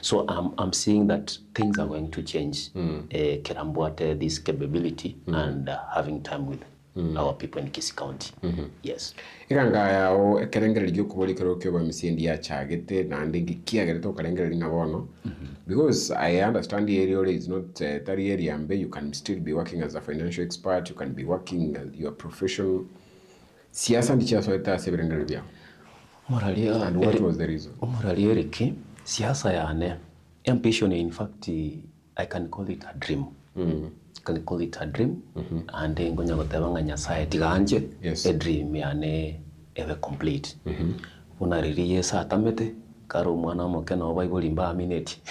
So I'm seeing that things are going to change. Kerambwate this capability and having time with our people in Kisii County. Yes. Iranga yao ekerengererio kubolikero kyoba misindi ya chagete na ndingi kiagere to karengereria bono. Because I understand the area is not that area ambe you can still be working as a financial expert, you can be working as your profession. Siasa ndicho soeta seberengereria. Moralia, and what was the reason? Moralia riki siasa yane ambition, in fact I can call it a dream. Can call it a dream, and then ngonya gotebanga nyasaye tiganje a dream yane ever complete. Unaririye sa tamete karo mwana mokena wa Bible mba minute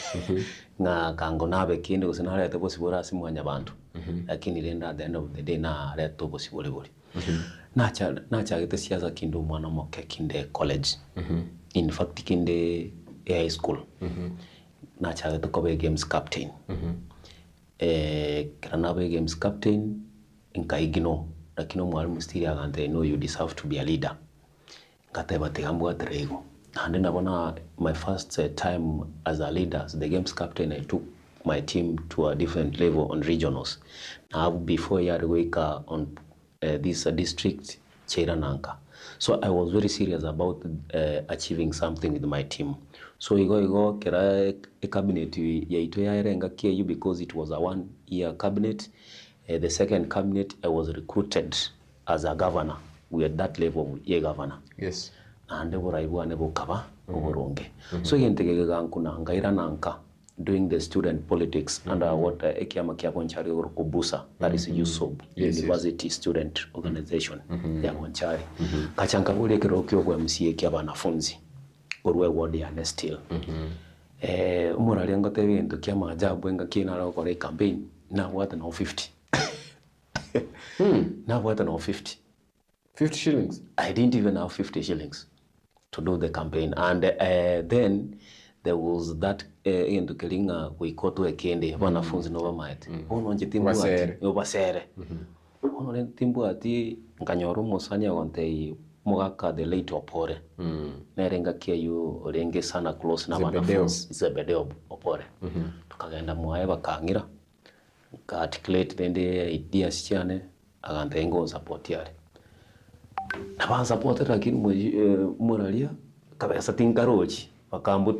nga kango nabe kinde usinara te possible asi mwanya bantu lakini lenda at the end of the day na reto possible. nacha gete siasa kindu mwana moke kinde college in fact kinde high school nacha gete kobe games captain kana be games captain inkaigino lakini mwalimu stili agante no you deserve to be a leader ngate bategambo atrego and nabona my first time as a leader as the games captain I took my team to a different level on regionals now before Yarweka on this district Chairananka. So I was very serious about achieving something with my team. So igo kera cabinet ya ito ya erenga KU because it was a 1-year cabinet. The second cabinet I was recruited as a governor. We at that level ye governor. Yes. And boraibu anebo kaba oboronge. So yentegega nkuna ngaira nanka doing the student politics under what Ekemanyererio Wanchari or Kubusa, that is USOB, University Student Organization ya Wanchari. Kachanka ule kirokyo kwa MCA kia wanafunzi urwe ward ya Nestil. Umurali ngote bintu kia maajabu enga kina rao kore campaign na wata na 50. Na wata na 50. 50 shillings? I didn't even have 50 shillings to do the campaign. And then there was that into kelinga wikoto ekende wanafunzi no bamaete ono njitimbu ati obasere ono ntimbu ati nkanyoro musanya wonte mugaka the late opore nerenga kiyo orenge sana close na wanafunzi Zebedeo opore tukagenda mwae bakangira ka articulate the ideas cyane agante ngo support yale naba support lakini muralia kabesa tinkarochi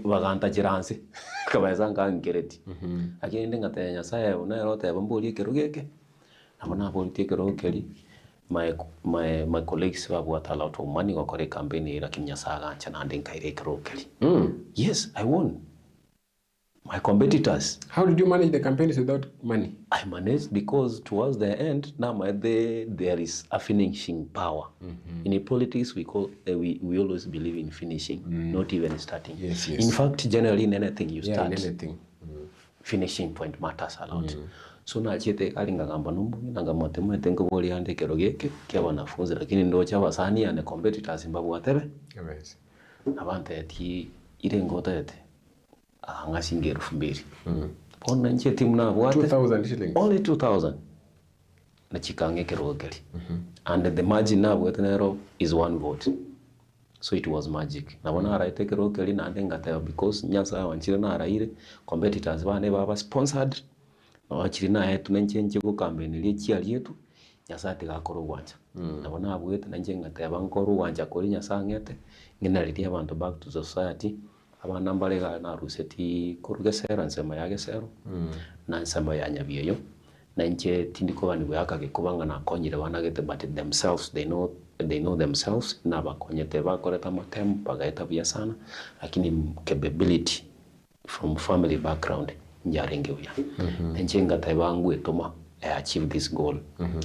bakanta jiranse kabeza ngangereti agende ngatenya saye unarote bambuli kerugeke abona bolti kerokeri my colleagues were what allowed to money or correct campaign lakini nyasaga chana ndinkaire kerokeri yes I won. My competitors. How did you manage the campaigns without money? I managed because towards the end, now there is a finishing power. In politics, we always believe in finishing, not even starting. Yes. In fact, generally in anything you start, finishing point matters a lot. So na chete kalinga ngamba numbu nanga matema tengo boli ande kerogeke kia wanafunzi lakini ndo cha wasani ane competitors imbabu watebe. Yes. Abante ati ile ngota yete. Ngasinge 2,000. Pona nche timu na wate 2,000 shillings. Only 2,000. Na chikange kerogeli. And the margin na wate nero is 1 vote. So it was magic. Na wana araite kerogeli na ndenga tayo because nyasa wanchire na araire competitors bane baba sponsored. Na wachire na yetu nenche nche ko campaign ile chiali yetu. Nyasa tigakoro wanja. Na wana abwete na njenga tayo bankoro wanja kori nyasa ngete. Ngina litia abantu back to society. Abana mbalega na ruseti kurugesera nsema ya gesero na nsema ya nyabiyo na nche tindiko bani bwaka gekubanga na konyire banagete but themselves they know themselves na bakonyete bakoreta matem bagaita bya sana lakini capability from family background njarenge uya nche ngata bangu etoma I achieve this goal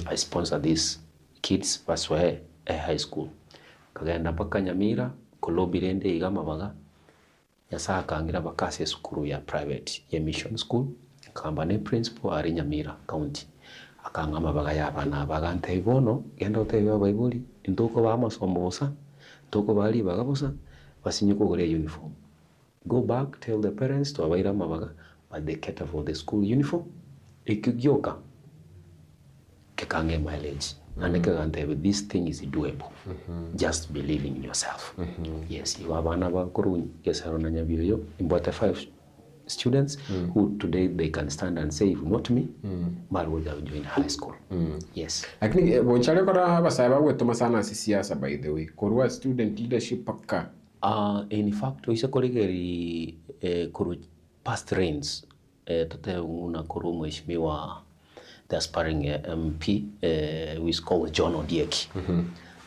I sponsor these kids baswe high school kagenda paka Nyamira kolobirende igama baga yasa akangira bakase sukuru ya private ya mission school kambane principal ari Nyamira county akangama baga yabana bagante ibono genda utebe bayibuli intoko bamasomosa intoko bali bagabusa basinyuko gore uniform go back tell the parents to abaira mabaga but they cater for the school uniform ikigyoka kekange mileage and this thing is doable. Just believing in yourself. Yes, you have another kurun kesarona nyabiyo imbote 5 students who today they can stand and say if not me mal would have joined high school. Yes. Lakini bonchale kora basaba wetoma sana siasa by the way. Korwa student leadership pakka. In fact we kolegeri kuru past reigns tote una kuru mheshimiwa the aspiring MP who is called John Ondieki.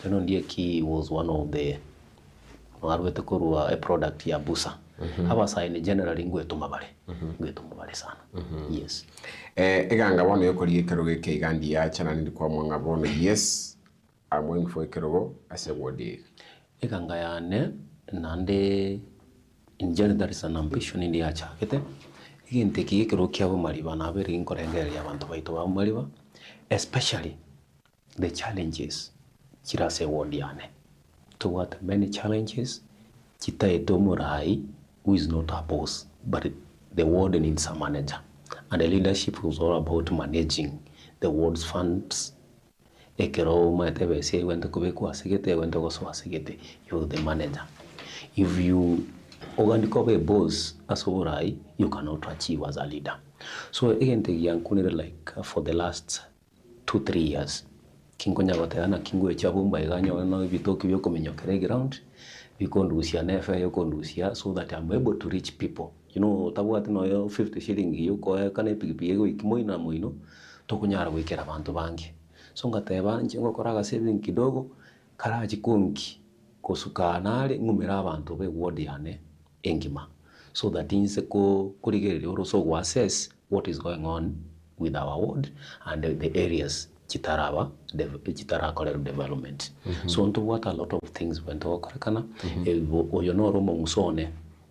John Ondieki was one of the a product ya Busa. Haba saini generally ngwetumabale sana. Yes. Eganga wano yokori ekeroge ke igandi ya chana ndikwa mwanga bono yes I'm going for ekerogo as a word. Eganga yane nande in general there is an ambition in the achakete. Iginteki ekero kyabo mariba nabere inkorengere yabantu baito ba mariba especially the challenges chirase ward yane. To what many challenges, chitaeto murai, who is not a boss, but the ward needs a manager. And the leadership was all about managing the ward's funds. Ekero matebe say when to kubekwa segete, when to go so segete, you're the manager. If you organically a boss as orai, you cannot achieve as a leader. So again, the young kunere like for the last 2-3 years, kingonya goteana kingo echabumba iganyo no bitoki byo kumenyokere ground bikondusia nefa yo kondusia so that I'm able to reach people. You know, tabwati no yo 50 shilling yo ko kana pigipigo go ikimoina moino to kunyara gwikera abantu bangi. So ngateba njengo koraga saving kidogo karaji konki kosuka nale ngumira abantu be ward yane engima. So that inse ko kurigerere also go assess what is going on with our ward and the areas chitara development. So onto what a lot of things went on karakana oyo no romo musone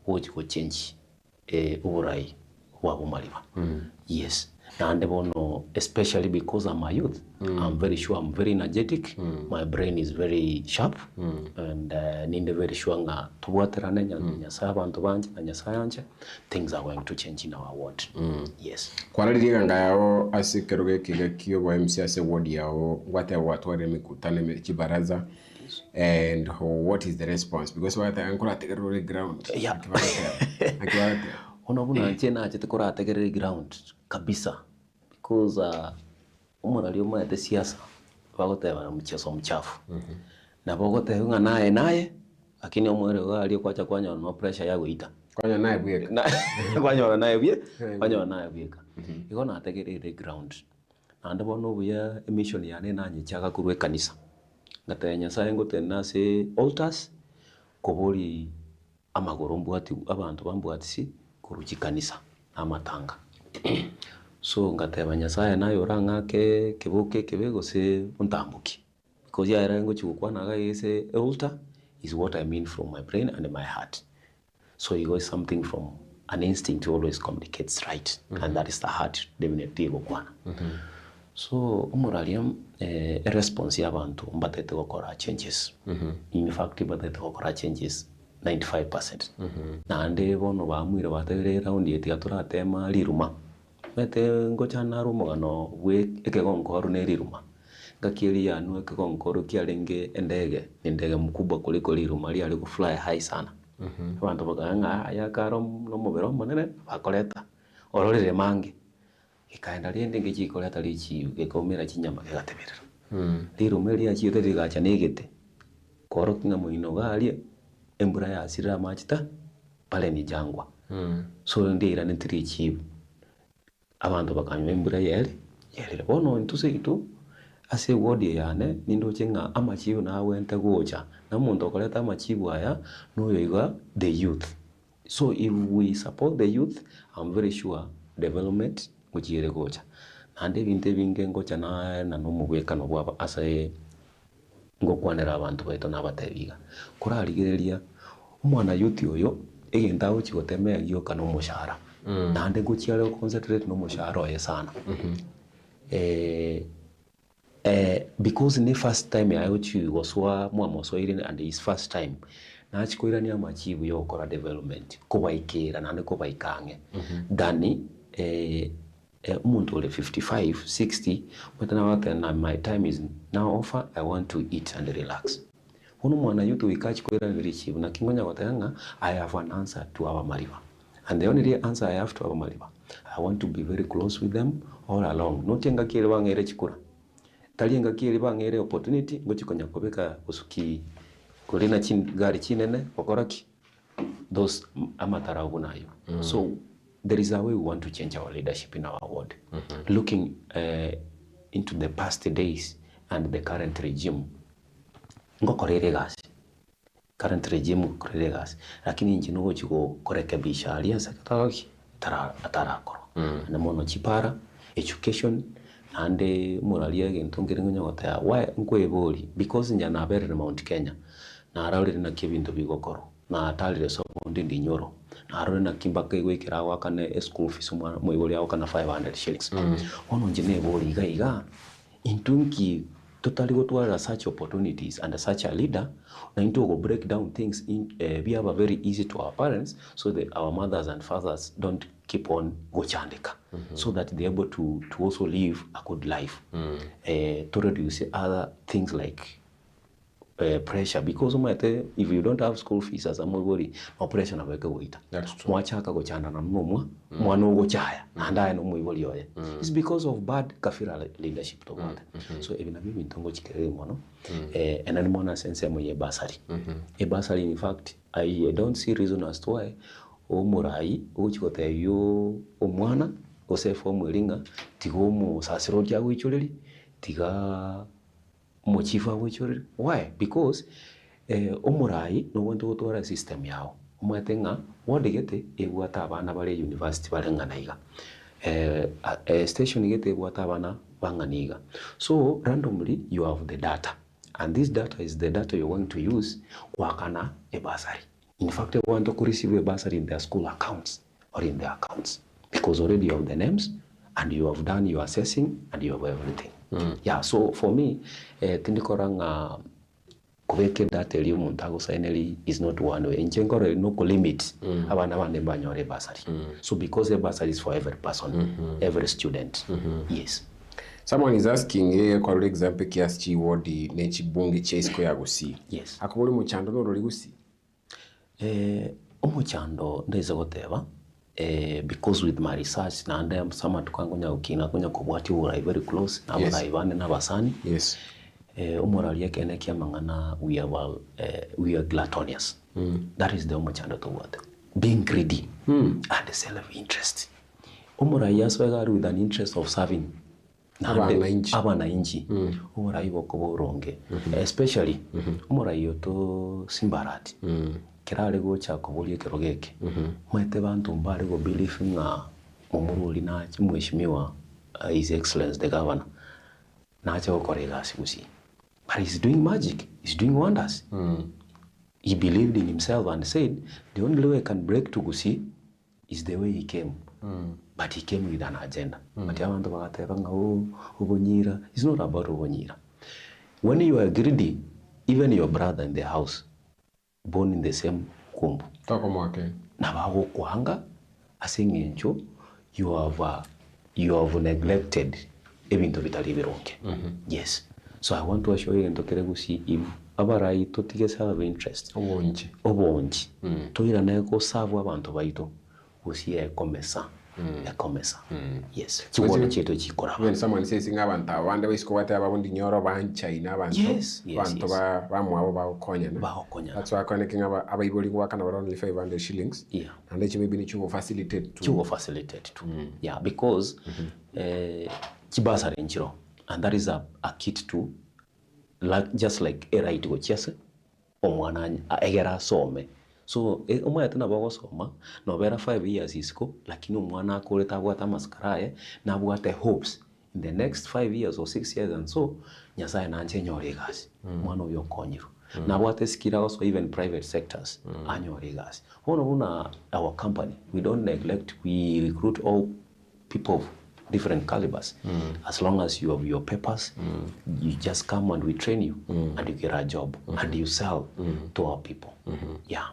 woji go change uburai wa bumaliba. Yes. And especially because I'm a youth, I'm very sure I'm very energetic. My brain is very sharp, and ninde very sure nga tuwaterane nyasaba antubanje na nyasayanje things are going to change in our ward. Yes. Kwa radiga ngayao asikeroge kiyo wa MCS ward yao watu wale mikutane chibaraza. And what is the response? Because what I am taking ground. Yeah. Onabuna chena achetekora ategere ground kabisa because umurali umate siasa bagoteba mchezo mchafu na bagoteba naye lakini umwere wali kwacha kwanya no pressure yago ita kwanya naye bweka kwanya naye bweka iko na ategere ground ande bono buya emission yane nanye chaka kurwe kanisa ngatanya saye ngotena se altars kobori amagoro mbwati abantu bambwatisi kuruki kanisa amatanga. So ngateba nyasaye nayo rangake kibuke kibego se untambuki because ya rango chukwana ga ise altar is what I mean from my brain and my heart. So it was something from an instinct to always communicates right, and that is the heart definitely gokwana. So umuraliam response yabantu mbatete gukora changes. In fact batete gukora changes 95%. Na ande bono bamwire bategere round yeti aturatema liruma. Mete ngochana rumugano we ekegonkoro ne liruma. Ngakiri yanu ekegonkoro kialenge ndege mkubwa kuliko liruma ali ku fly high sana. Abantu baganga yakaro no mubero manene bakoleta. Ororere mange. Ikaenda liende ngechikoleta lichi gekomera chinyama kegateberera. Liruma eli achite ligacha negete. Koro kinga muino galie embura ya asira machita pale ni jangwa. So ndira nitiri chibu abantu bakanywa embura yele bono ntuse itu ase wodi yane nindo chenga amachibu na wente gocha na muntu okoleta amachibu aya no yoiga the youth. So if we support the youth, I'm very sure development mujire gocha nande binte binge ngocha na no mubwekano bwa ase ngokwanera abantu baito nabatebiga kurarigereria umwana youth oyo egenda uchigotemea yo kana umushara nande guchiale concentrate no mushara oye sana because ni first time ya uchi goswa mwamoso ile and his first time na achikoira ni amachibu yo kora development kubaikira nande kubaikange dani umuntu ole 55 60 but now my time is now offer I want to eat and relax. Uno mwana yutu wikachi kwera nilichibu na kingonya watanga I have an answer to our mariba. And the only answer I have to our mariba, I want to be very close with them all along. Notenga kile bangere chikura. Talienga kile bangere opportunity ngochikonya kobeka usuki kulina gari chinene okoraki. Those amatara ugunayo. So there is a way we want to change our leadership in our ward. Looking into the past days and the current regime. Ngokorere gasi. Current regime ngokorere gasi. Lakini nchino gochiko korekebisha alianza kataki atarakoro. Na mono chipara education ande muralia gentongere ngonyota why nkweboli because njana abere Mount Kenya na araurire na kibintu bigokoro na atalire so ndi nyoro na arore na kimbaka igwikira wakane school fees mwiboli yakana 500 shillings. Ono njine boli gaiga intunki totally go to such opportunities and such a leader and to go break down things in we have a very easy to our parents so that our mothers and fathers don't keep on gochandika so that they're able to also live a good life to reduce other things like pressure, because if you don't have school fees as a worry, no pressure na weke goita. Mwachaka gochana na mumwa, mwano gochaya, nandaye no mwiboli yoye. It's because of bad kafira leadership to want. So even a mimi ntongo chikere mono, and then mwana sense mwenye basari. A basari, in fact, I don't see reason as to why omurai uchikote yo omwana osefo mwelinga tigo mu sasiro kya wichuleli tiga mochifa wichuleli. Why? Because omurai no want to go to a system yao omwetenga wodegete egwata abana bale university balenganaiga station gete egwata abana banganiga. So randomly you have the data, and this data is the data you're going to use wakana a bursary. In fact, they want to receive a bursary in their school accounts or in their accounts because already you have the names and you have done your assessing and you have everything. Yeah, so for me, tindikoranga kubeke data eliyo muntago saineli is not one way. Inchengore no limit abana bande banyore bursary. So because the bursary is for every person, every student. Yes. Someone is asking, for example, kiasi wodi nechi bungi chase ko yagusi. Yes. Akubuli muchando no rigusi. Omuchando ndeze goteba because with my research na ndem sama tukangonya ukina kunya kubwati ura very close na bana na basani. Yes. Umorali yake ene kiamangana we are gluttonous. That is the omuchando to what being greedy and self-interest. Umorali yaswega with an interest of serving abana inchi umorali bokobo ronge especially umorali yoto simbarati kirale gocha kubulie kirogeke mwete bantu mbale go believe nga omuruli na mheshimiwa his excellence the governor na cha okorega sikusi, but he's doing magic, he's doing wonders. He believed in himself and said the only way I can break to Gusii is the way he came. But he came with an agenda. But yabantu bagatebanga ubonyira. It's not about ubonyira. When you are greedy, even your brother in the house born in the same kumbu na bago kwanga asengencho you have neglected ebintu bitali bironke. Yes, so I want to assure you ntokere Gusii if abarai totige self interest obonji toira neko savu abantu baito Gusii ekomesa yes chibona cheto chikora. When someone says abantu abandi baisiko bate ababundi nyoro banchaina abantu abantu bamwabo bakonya. That's why connecting abaiboli wakana around 500 shillings. Yeah, and they maybe need to facilitate to yeah, because chibasa renjiro, and that is a kit to just like a right go chese omwana egera some. So omwana tena bago soma no vera 5 years isko lakini omwana akoleta bwata maskaraye na bwata hopes in the next 5 years or 6 years, and so nyasaye nanche nyoregas mwana uyo konyiro na bwata skira also even private sectors anyoregas. Ona our company we don't neglect, we recruit all people of different calibers. As long as you have your papers, you just come and we train you and you get a job and you sell to our people. Yeah.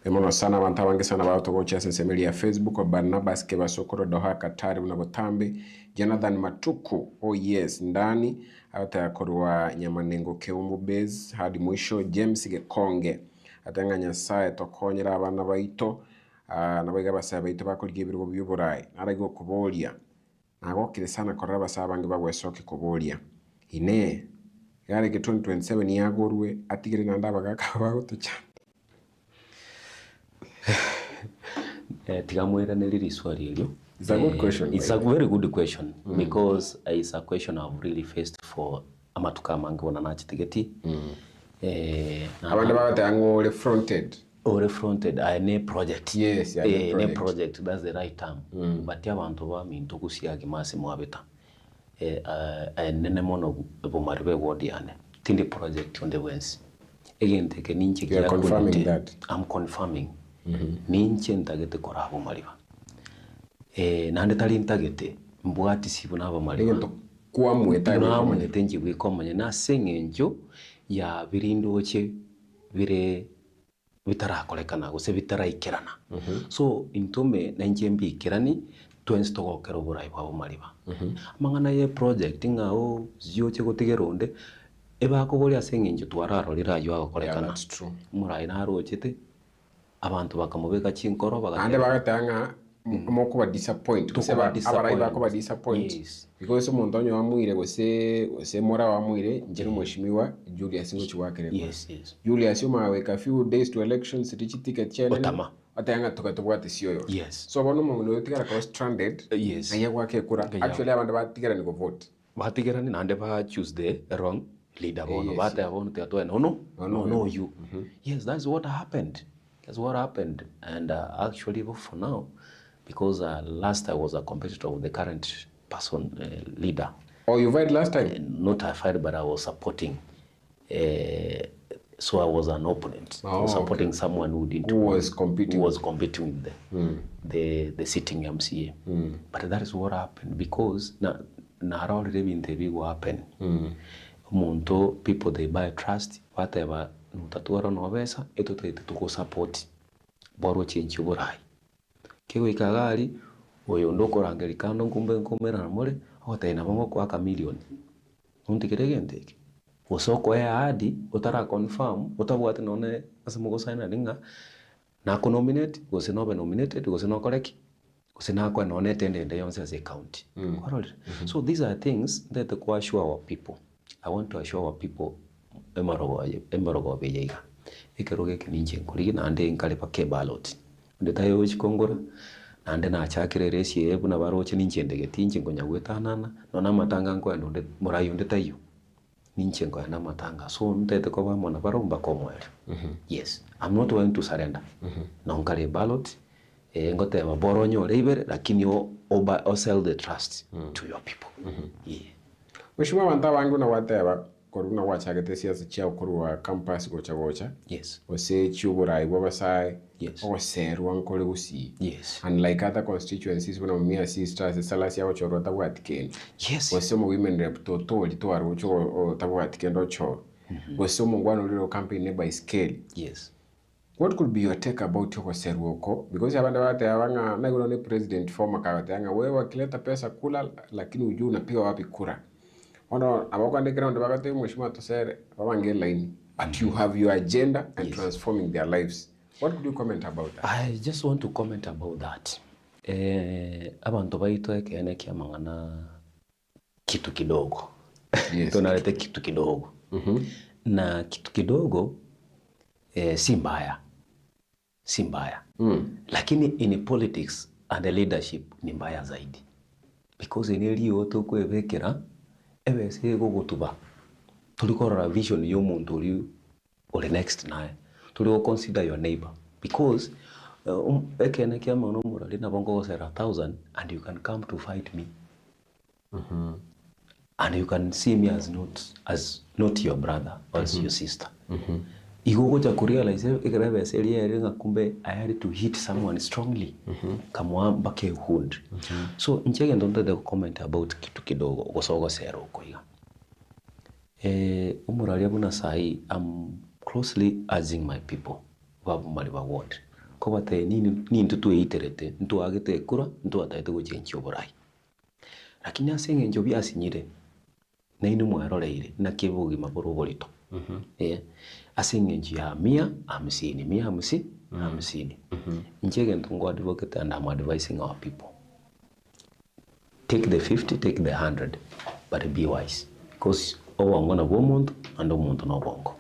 Emono sana abantu abange sana bato gocha sensemeli ya Facebook Barnabas ke basokoro doha Katari unabotambe Jonathan Matuku yes ndani atayakorwa nyamanengo keumbu base hadi mwisho James Gekonge atanga nyasaye tokonyera abana baito nabaga basaba baito bakorya ibirgo by'uburayi narago kubolia nago kire sana korra basaba bange bagwesoke kubolia ine yare ke 2027 yagorwe atigire nandabaga kabago tucha. It's a good question. It's a very good question because it's a question I've really faced for amatuka mango na nachitigeti. Abantu batango refronted a project. Yes, a project, that's the right term. But yabantu ba mintu kusiage mase mwabeta. Nene mono bomaribe wodiane. Tindi project on the wens. Again take ninche kia confirming that. I'm confirming. Ninche ntagete korabo mariba nande tali ntagete mbwati sibu nabo mariba kwa mweta na mwete nji wikomanye na sengenjo ya birindoche bire bitarakolekana gose bitaraikerana. So intume na njembi ikirani twensi togokera oborai bwabo mariba. Amang'ana ye project ngao zioche gotigeronde ebakobori ase eng'encho twararorera ayo agokorekana murai narochete abantu bakamubeka chinkoro ande bagatanga moko ba disappoint abarai bakoba disappoint because umuntu onyo wamwire gose mora wamwire njero mweshimiwa Julius Ngochi wakereka Julius umaweka few days to elections rich ticket chene atanga tukatubwate siyo so bono umuntu yotigara ko stranded naye gwake kura actually abantu batigara ni go vote batigara ni nande ba choose the wrong leader bono bata bono te atwa no you yes that's what happened. That's what happened. And actually for now, because last I was a competitor of the current person leader. Oh, you fight last time? Not I fight, but I was supporting. So I was an opponent. Supporting someone who was competing with the sitting MCA. But that is what happened because na already been the big happen. Monto people they buy trust whatever. Nutatuara no besa eto tuko support boro chenchi borai kewe ikagari oyo ndoko rangelikano ngumera namore otaina bongo kwa ka million untikiregente osoko ya hadi utara confirm utabwate none asamugo sign linga na ko nominate gose no be nominated gose no correct gose na ko none tende yonse as account so these are things that to assure our people. I want to assure our people emorogo beyega ikeroge kininje kuri nande nkale pake ballot ndetayo chikongora nande na chakire resi ebu na baroche ninje ndegetinje ngonya gwetanana nona matanga nkwendo nde murayo ndetayo ninje ngo na matanga so ndete ko bamona baromba komwele yes I'm not going to surrender no nkale ballot ngote maboronyo Ibere lakini o sell the trust to your people Mheshimiwa wanta wangu na wateba koruna wachagete siasa chia ukurwa campus gocha ose chuburai wabasai Osero wankole gusi unlike other constituencies when me assist salasi ya choro tabwatike ose mo women rep to aru cho tabwatike ndo cho ose mo ngwano lilo campaign by scale what could be your take about Osero oko because abanda bate abanga na ne president former kawatanga wewe wakileta pesa kula lakini ujuu unapiga wapi kura. Ono abakande ground bakate mheshimiwa tosere babange line but you have your agenda and transforming their lives. What could you comment about that? I just want to comment about that. Abantu baito ekene kiamangana kitu kidogo. Tunaleta kitu kidogo. Na kitu kidogo si mbaya. Si mbaya. Lakini in politics and the leadership ni mbaya zaidi. Because eneliyo tokwebekera ebese gogotuba tulikorora vision y'omuntu uri next naye tuli consider your neighbor because ekene kiama no murali na bongo gosera 1000 and you can come to fight me and you can see me as not your brother or as your sister igogo cha kurealize egrebe seria eringa kumbe I had to hit someone strongly kama bake hood so nchege ndonde de comment about kitu kidogo gosogo sero koiga umurali abuna sai I'm closely urging my people babu mali ba ward ko bate ni ntutu eiterete ntu agete kura ntu ataite go change oborai lakini asenge njo bya sinyire na inu mwaroreire na kibugi maburu bolito asenge njo ya 150 nchege ntungo advocate and I'm advising our people take the 50 take the 100 but be wise because owangona bomuntu and omuntu no bongo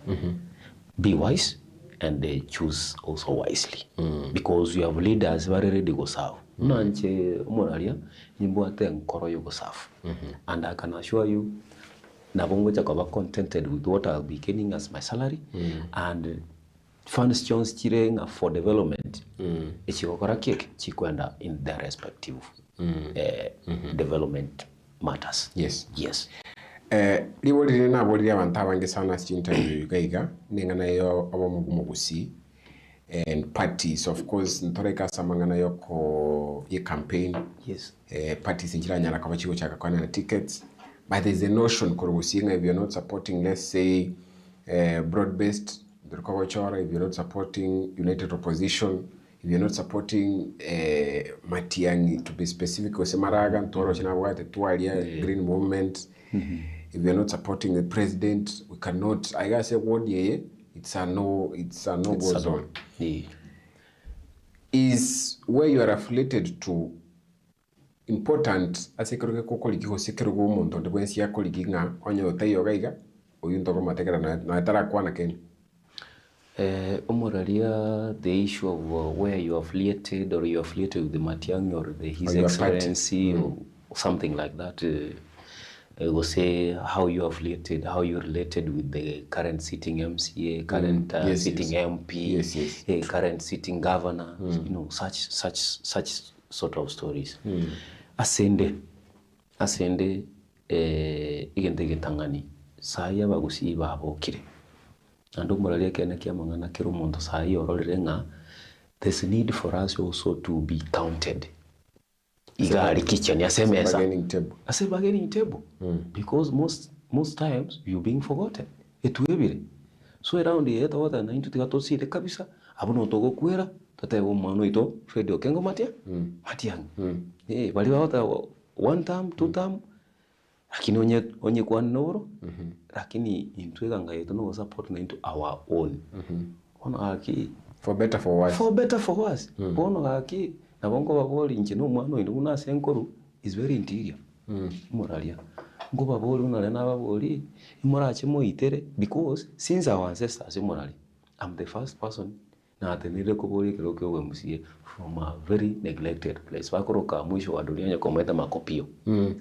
be wise and they choose also wisely because you have leaders very ready go serve nanche moralia nyimbo ate nkoro yo go serve and I can assure you nabongo chako contented with what I'll be gaining as my salary and funds chons chirenga for development ichikokora kiek chikwenda in their respective development matters yes liwo lile na boli abantu abange sana interview gaiga ningana yo abamugumo gusi and parties of course ntoreka samangana yo ko ye campaign parties injira nyara kwa chiko chaka kwana na tickets But there's a notion, if you're not supporting, let's say, broad-based, if you're not supporting United Opposition, if you're not supporting Matiang'i, to be specific, Green Movement, if you're not supporting the president, we cannot, I gotta say, it's a no-go zone. Yeah. Is where you are affiliated to important as a colleague who secure woman on the Wednesday colleague on your Tayoga, or you talk about the the issue of where you are affiliated, or you are affiliated with the Matiang'i or the His Excellency or something like that. I will say how you are affiliated, how you related with the current sitting MCA, current sitting MP, current sitting governor, you know, such sort of stories. Asende, igende tangani, saya bagusi babokire. Ando muralia kena kia mangana kero mondo sahi orolenga. There's a need for us also to be counted. Igari kitchen ya semesa. I say bargaining table. Because most times you're being forgotten. Etuebire. So around the head order na into tikatosi de kabisa. Abono togo kuera tata wo mano ito Fredo kengo Matiang. Bali wata one term, two term. Lakini onye kwa noro. Lakini intwega ngayeto no support na into our own. Ono aki for better for worse. For better for worse. Ono aki na bongo baboli nchino mwano ino una senkoru is very interior. Moralia. Ngo baboli una lena baboli imorache mo itere because since our ancestors morally, I'm the first person na atenile kuboli kiloke we msie from a very neglected place. Bakoroka mwisho wa dunia kometa makopio.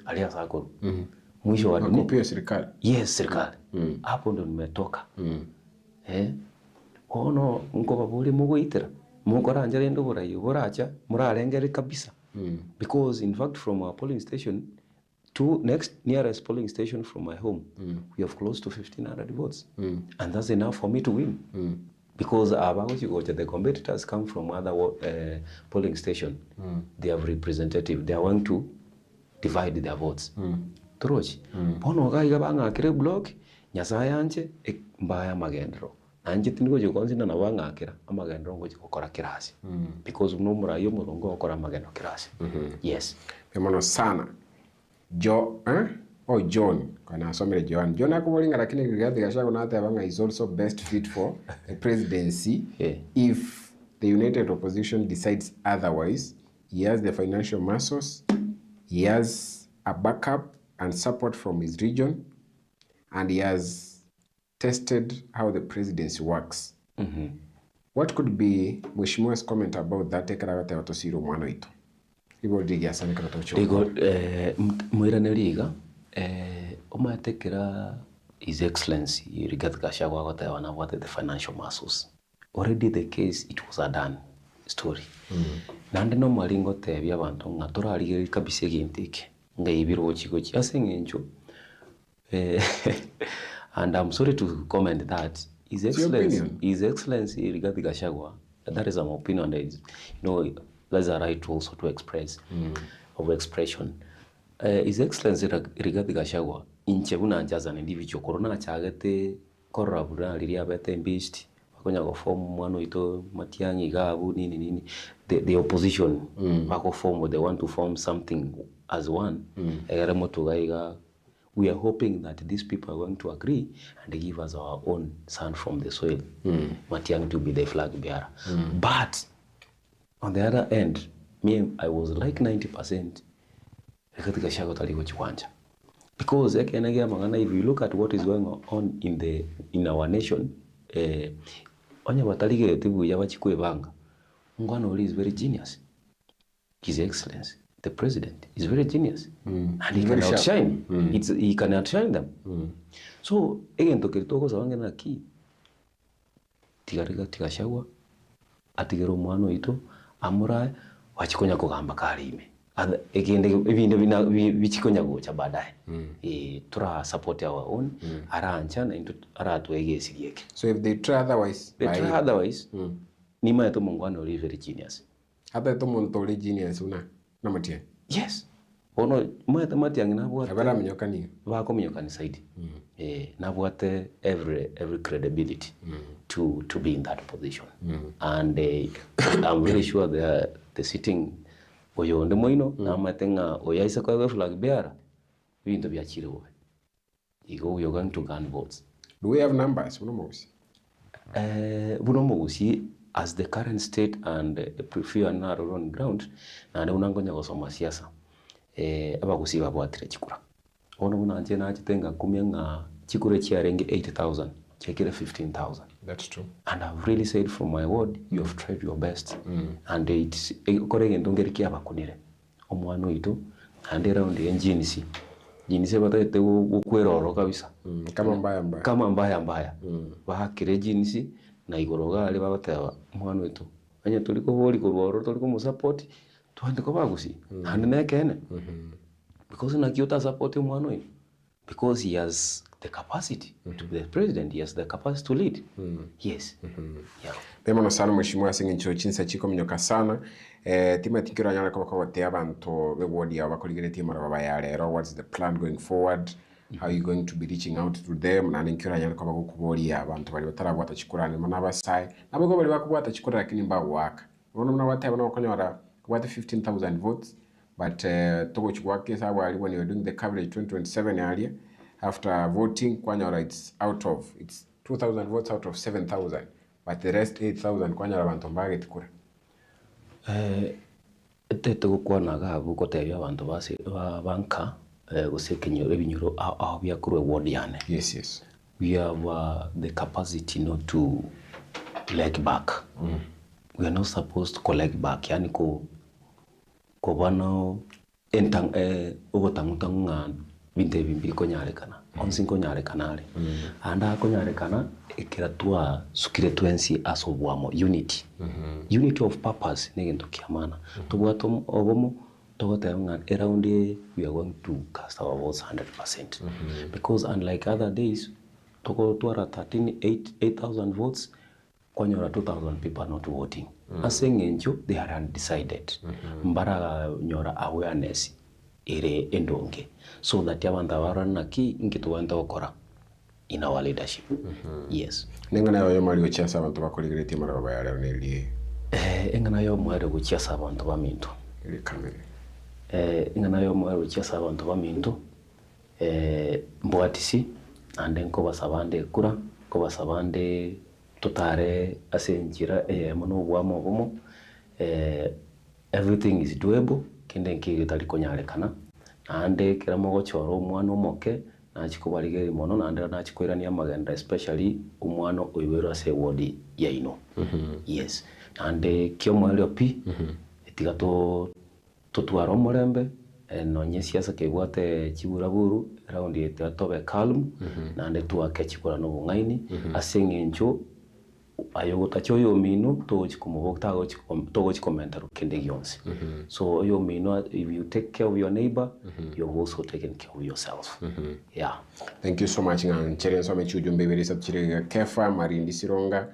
Alia sakoro. Mwisho wa dunia. Makopio serikali. Yes, serikali. Hapo ndo nimetoka. Ono ngo baboli mugo itera. Mukora anjale ndo burayi buracha murarengere kabisa. Because in fact from our polling station to next nearest polling station from my home, we have close to 1,500 votes. And that's enough for me to win. Because the competitors come from other polling station. They have representative. They are going to divide their votes. Trochi. Pono ga banga kire block nyasaya anje mbaya magendro. Anje tingo jokonzi na wanga akira amagendro ngo gukora kirasi. Because no murayo murongo okora magendro kirasi. Yes. Pemono sana. John kana somere John akubolinga lakini Rigathi Gachagua na hata is also best fit for the presidency. If the United Opposition decides otherwise, he has the financial muscles, he has a backup and support from his region, and he has tested how the presidency works. What could be Mheshimiwa's comment about that? Ekaragate watosiro mwana ito ibo digia sana kana tocho igo muiraneriga omatekera His Excellency Rigathi Gachagua gote wana what the financial muscles. Already the case, it was a done story. Nande no maringo tebya abantu ngatorari kabise gintike ngaibiro chikochi asengencho and I'm sorry to comment that His Excellency Rigathi Gachagua, that is an opinion that is, you know, that's a right also to express of expression. His Excellency Rigathi Gachagua inchebuna anjaza individual corona chagete korabura liria bete mbist bakonya go form mwano ito Matiang'i gabu nini the opposition bako form, they want to form something as one. We are hoping that these people are going to agree and give us our own son from the soil, Matiang'i to be the flag bearer. But on the other end, I was like 90% because if you look at what is going on in our nation, Ngwanoli is very genius. His Excellency, the President, is very genius. And he can outshine. He can outshine them. So, again, tokitoko zawangena ki Rigathi Gachagua atigero mwano ito amura wachikonya kugamba kalime. Again, ibintu bichikonya gocha badaye. Tura support our own arancha na into aratu egesirieke. So if they try otherwise, nima yato Mungwanoli is very genius. Hata yato Montoli genius una na Matiang'i. Yes. Ono mati angina bwate abara minyokani bako minyokani saidi na bwate every credibility to be in that position and I'm very sure the sitting oyo nde moino na matenga oyaisa kwa flag bearer bintu byachiriwe igo we are going to gun votes. Do we have numbers bunomugusi as the current state and prefer narrow on ground na nde unangonya gusoma siasa abagusi babwatire chikura ono bunanje na chitenga kumyenga chikure chiarenge 80,000 chekire 15,000. That's true. And I've really said from my word you have tried your best and it's korege ndongeri kia bakunire omwana witu and around the engineers jinisi batete ukweroro kabisa kama mbaya bakire jinisi na igoroga ali babateba omwana witu anya tuliko boli kurworo tuliko mu support twande ko bagusi and nekene because na kiota support omwana witu because he has the capacity to be the president, he has the capacity to lead. Yes. Yeah. Bema sana mheshimiwa Singincho Chinsa chiko mnyoka sana tima tikira nyana kwa wote abantu be wodi ya bakoligere tima baba ya lero. What's the plan going forward? How are you going to be reaching out to them? Na nikira nyana kwa bakuboli ya abantu bali batarabwata chikurani mana basai nabwo bali bakubwata chikura lakini mba waka bona mna wate bana wakonyora what 15,000 votes but togo chwake sawa ali when you were doing the coverage 2027 earlier. After voting, Kwanyara, it's 2,000 votes out of 7,000, but the rest 8,000 Kwanyara bantombage tikura. Teto kwana gabu kotebya abantu basi banka gusekenyo ebinyuro aho byakurwe ward yane. Yes. We have the capacity not to leg back. We are not supposed to collect back. Yani ko bana entang ogotangutanga binte bimbi konyarekana onsin konyarekana ale anda konyarekana ekiratua sukire twensi asobwamo unity of purpose negento kiamana tubwato obomo togotanga around we are going to cast our votes 100% because unlike other days togo twara 8,000 votes konyora 2,000 people not voting asengencho they are undecided mbara nyora awareness ere endonge so that yabanda barana ki ingitu wanda okora in our leadership. Yes. Nengana yo mali ochiasa abantu bakoligere tima baba ya lero neli engana yo mwere ochiasa abantu baminto eri kamere engana yo mwere ochiasa abantu baminto mbwatisi ande nko basabande kura ko basabande totare asenjira muno bwamo bomo everything is doable kende nkigitari konyarekana ande kiramo gochoro umwana omoke na chikubaligeri mono na ande na chikwirania amagenda especially umwana oibero ase wodi yaino. Yes. Ande kyo mwali opi etigato totwaro morembe no nyesiasa kebwate chiburaburu round yete tobe calm na ande tuake chikora no bungaini asengencho ayogota choyo mino tochikumubokta tochikomenta kende gyonse. So yo mino, if you take care of your neighbor you're also taking care of yourself. Yeah. Thank you so much ngachere so mechu jumbe berisa chire kefa marindi sironga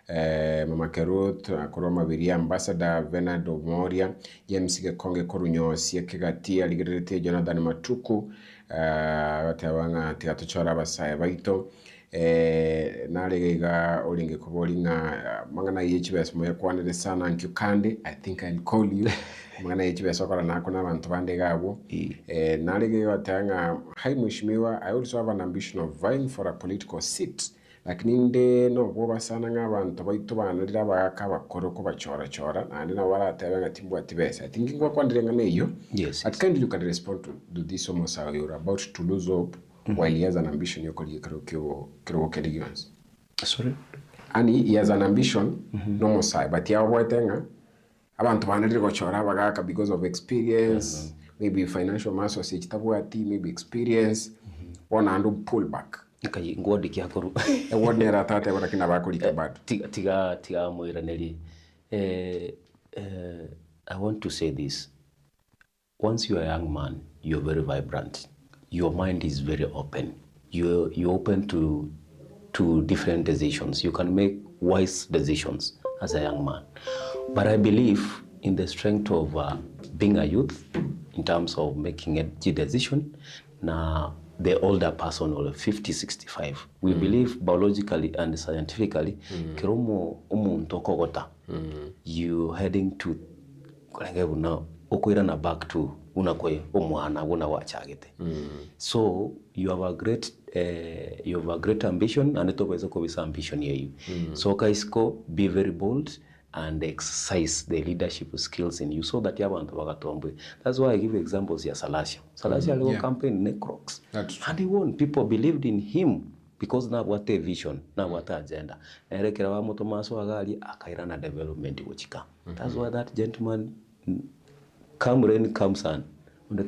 Mama Kerut Koroma Biria Ambassador Venado Moria James Konge Korunyosi Kegatia Ligrete Jonathan Matuku watawanga tiatuchora basaya baito nalega olinge kubolinga mangana yechibes moya kwanere sana nkukande I think I'll call you mangana yechibes okora nako nabantu bande gabo nalega watanga hai mheshimiwa I also have an ambition of vying for a political seat lakini nde no boba sana nk'abantu baito banarira bakabakoro ko bachora nandi na baratebe ngatimbu atibesa I think ngwa kwandirenga neyo. Yes. At kind you can respond to this almost how you're about to lose hope while he has an ambition yokoli kero keligons. Sorry. And he has an ambition no more side but ya boitenga abantu banarira gochora bagaka because of experience maybe financial mass tabwati maybe experience one and pull back. Kai ngodi kiakuru word nera tate wala kina bakulika bad tiga moira neli I want to say this. Once you are a young man you're very vibrant, your mind is very open, you're open to different decisions, you can make wise decisions as a young man, but I believe in the strength of being a youth, in terms of making a decision. Now, the older person or 50-65, we believe biologically and scientifically, kiromo umuntu okogota, you heading to na back to unakwe omwana una wachagete. So you have a great ambition, and it always a ambition here. So kaisko, be very bold and exercise the leadership skills in you so that you have to. That's why I give examples here. Salasha yeah. campaign Necrox. And he won. People believed in him because now what a vision, now what agenda. Erekera motomaso agali akairana development wochika. That's why that gentleman come rain comes sun. He's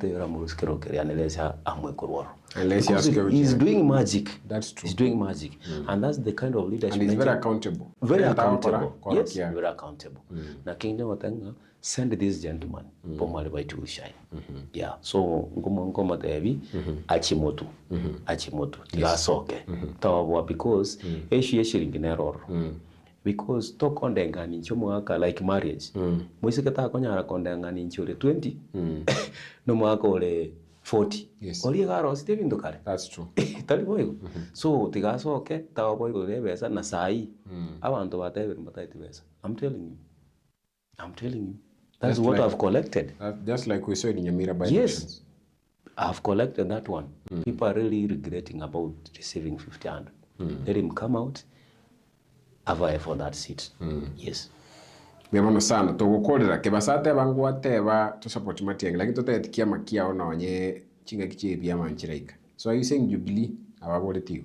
doing magic. That's true. He's doing magic. And that's the kind of leadership. And he's very accountable. Very accountable. Yes, very accountable. Na Kingdom Watanga, send this gentleman to shine. Yeah. So ngoma tevi achimoto. Achimoto. Tigasoke. Tawa because eshi error. Because to kondenga nincho mwaka like marriage. Mwisi kata konyara kondenga nincho le 20. No mwaka ole 40. Yes. Oli garo Stephen Dokare. That's true. Tali boy. So tigasoke tawa boy go besa na sai. Abantu batebe mataiti besa. I'm telling you. That's just what like, I've collected. Just like we said in Yamira by yes. I've collected that one. People are really regretting about receiving 50-100. Let him come out. Ava for that seat. Yes. Miamono sana tugukorera kibasate bangu ateba to support matiang lakini tutetikia makia ona onye chinga kichi bia manchiraika. So are you saying Jubilee ababoletigo?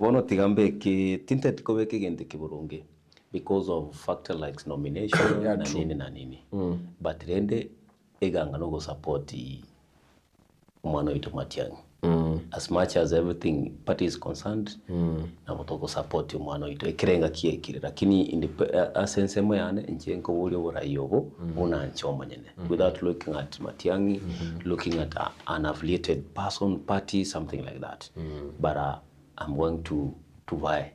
Wono tigambe ki tinted ko beke gente kiburunge because of factor like nomination yeah, na nini. But rende eganga no go support umano ito matiang. As much as everything party is concerned, na motoko support umwana ito ekirenga kiekire lakini in the sense moyane njengo buli burayobo una nchoma nyene without looking at Matiangi, looking at an affiliated person, party, something like that. But I'm going to vie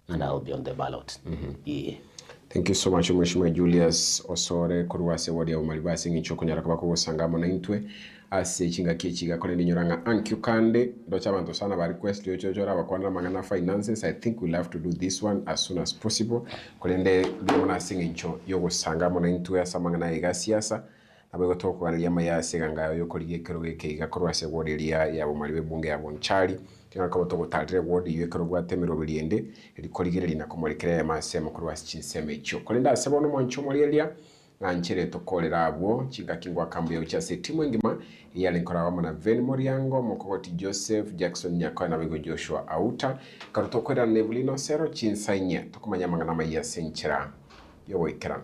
and I'll be on the ballot. Yeah. Thank you so much Mheshimiwa Julius Osore kurwase wodi ya umalibasi ngichoko nyara kabako gusangamo na intwe ase chinga kichiga kone ninyoranga ankyu kande docha bantu sana ba request yo chojora bakwana mangana finances. I think we'll have to do this one as soon as possible kolende biona singincho yo gusangamo na intwe asa mangana ega siasa nabwo tokwaria mayase gangayo yo koligekero geke gakorwase wodi ya umalibe bunge ya bonchari kina kama togotalire wodi yekero gwatemero biliende elikorigere lina komorekera ya masemo kurwase chinseme icho kolenda asebono mwancho molielia nganchere tokolera abo chinga kingwa kambu ya uchase timu ngima yalinkora wamo na Ven Moriango Mokoti Joseph Jackson Nyakoya na Wigo Joshua Auta karutokwera Everlyne Osero Chinsa Ibere tokumanya mangana maya senchera yo wekeran.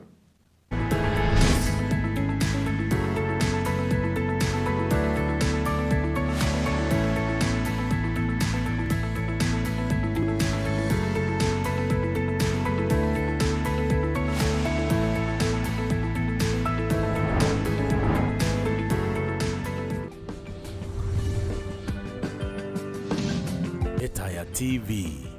Etaya TV.